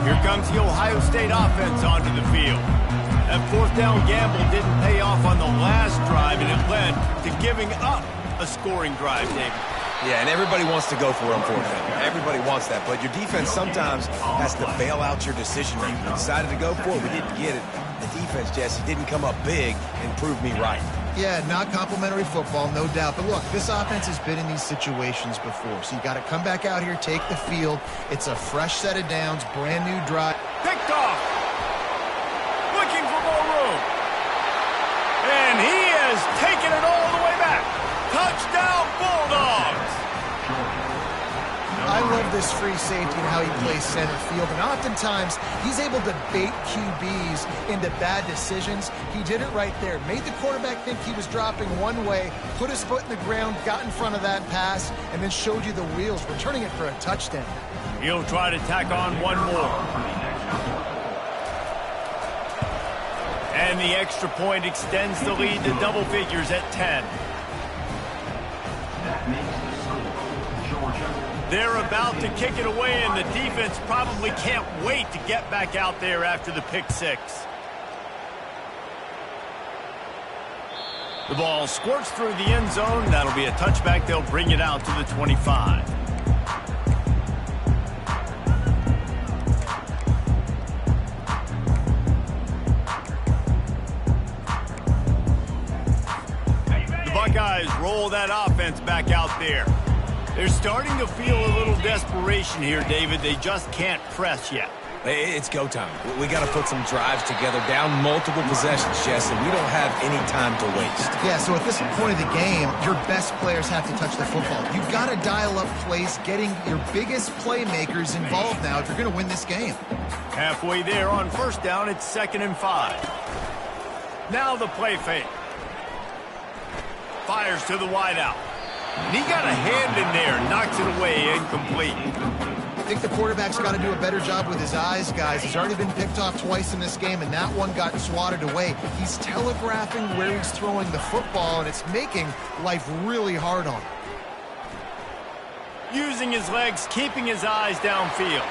Here comes the Ohio State offense onto the field. That fourth down gamble didn't pay off on the last drive, and it led to giving up a scoring drive, David. Yeah, and everybody wants to go for it on fourth down. Everybody wants that, but your defense sometimes has to bail out your decision making. We decided to go for it. We didn't get it. The defense, Jesse, didn't come up big and prove me right. Yeah, not complimentary football, no doubt. But look, this offense has been in these situations before, so you got to come back out here, take the field. It's a fresh set of downs, brand new drive. Picked off. Looking for more room. And he has taken it all the way back. Touchdown, Bulldogs. I love this free safety and how he plays center field, and oftentimes he's able to bait QBs into bad decisions. He did it right there. Made the quarterback think he was dropping one way, put his foot in the ground, got in front of that pass, and then showed you the wheels, returning it for a touchdown. He'll try to tack on one more. And the extra point extends the lead to double figures at 10. That makes the score, Georgia. They're about to kick it away, and the defense probably can't wait to get back out there after the pick six. The ball squirts through the end zone. That'll be a touchback. They'll bring it out to the 25. The Buckeyes roll that offense back out there. They're starting to feel a little desperation here, David. They just can't press yet. It's go time. We got to put some drives together, down multiple possessions, Jesse. We don't have any time to waste. Yeah, so at this point of the game, your best players have to touch the football. You've got to dial up plays, getting your biggest playmakers involved now if you're going to win this game. Halfway there on first down, it's 2nd and 5. Now the play fake. Fires to the wideout. And he got a hand in there, knocks it away, incomplete. I think the quarterback's got to do a better job with his eyes, guys. He's already been picked off twice in this game, and that one got swatted away. He's telegraphing where he's throwing the football, and it's making life really hard on him. Using his legs, keeping his eyes downfield.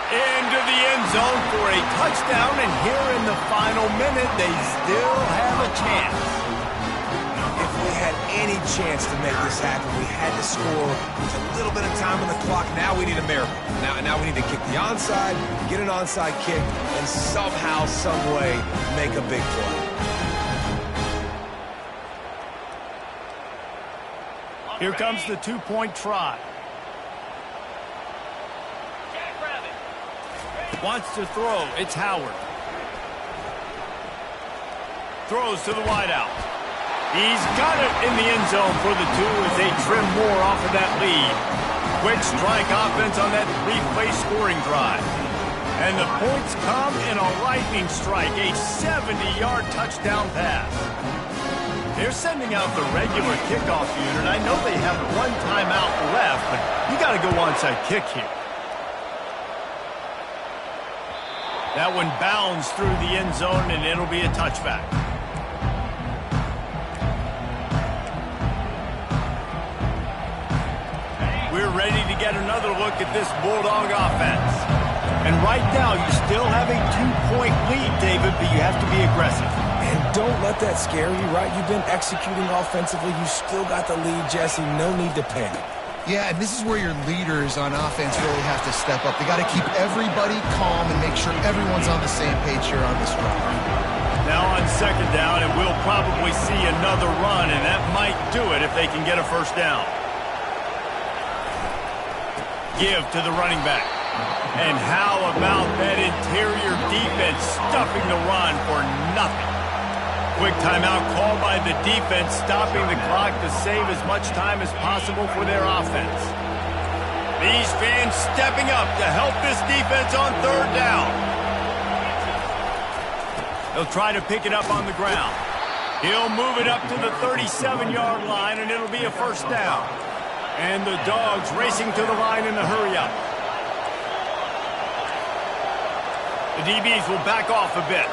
Into the end zone for a touchdown, and here in the final minute, they still have a chance. If we had any chance to make this happen, we had to score with a little bit of time on the clock. Now we need a miracle. Now we need to kick the onside, get an onside kick, and somehow, some way, make a big play. Here comes the two-point try. Wants to throw. It's Howard. Throws to the wideout. He's got it in the end zone for the two as they trim more off of that lead. Quick strike offense on that three-play scoring drive. And the points come in a lightning strike, a 70-yard touchdown pass. They're sending out the regular kickoff unit. I know they have one timeout left, but you got to go onside kick here. That one bounds through the end zone, and it'll be a touchback. We're ready to get another look at this Bulldog offense. And right now, you still have a 2-point lead, David, but you have to be aggressive. And don't let that scare you, right? You've been executing offensively. You still got the lead, Jesse. No need to panic. Yeah, and this is where your leaders on offense really have to step up. They got to keep everybody calm and make sure everyone's on the same page here on this drive. Now on second down, and we'll probably see another run, and that might do it if they can get a first down. Give to the running back. And how about that interior defense stuffing the run for nothing? Quick timeout called by the defense, stopping the clock to save as much time as possible for their offense. These fans stepping up to help this defense on third down. They'll try to pick it up on the ground. He'll move it up to the 37-yard line, and it'll be a first down. And the Dogs racing to the line in a hurry-up. The DBs will back off a bit.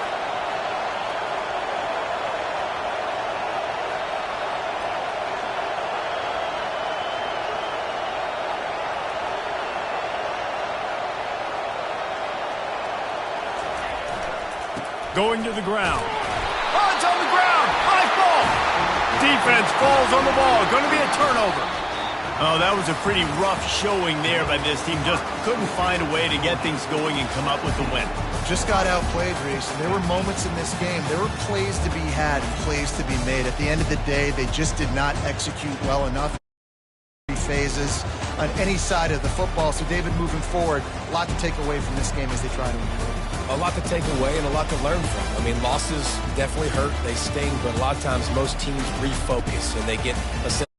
Going to the ground. Oh, it's on the ground. High ball. Defense falls on the ball. Going to be a turnover. Oh, that was a pretty rough showing there by this team. Just couldn't find a way to get things going and come up with the win. Just got outplayed, Reese. There were moments in this game. There were plays to be had and plays to be made. At the end of the day, they just did not execute well enough. Phases on any side of the football. So, David, moving forward, a lot to take away from this game as they try to improve. A lot to take away and a lot to learn from. I mean, losses definitely hurt. They sting, but a lot of times most teams refocus and they get a sense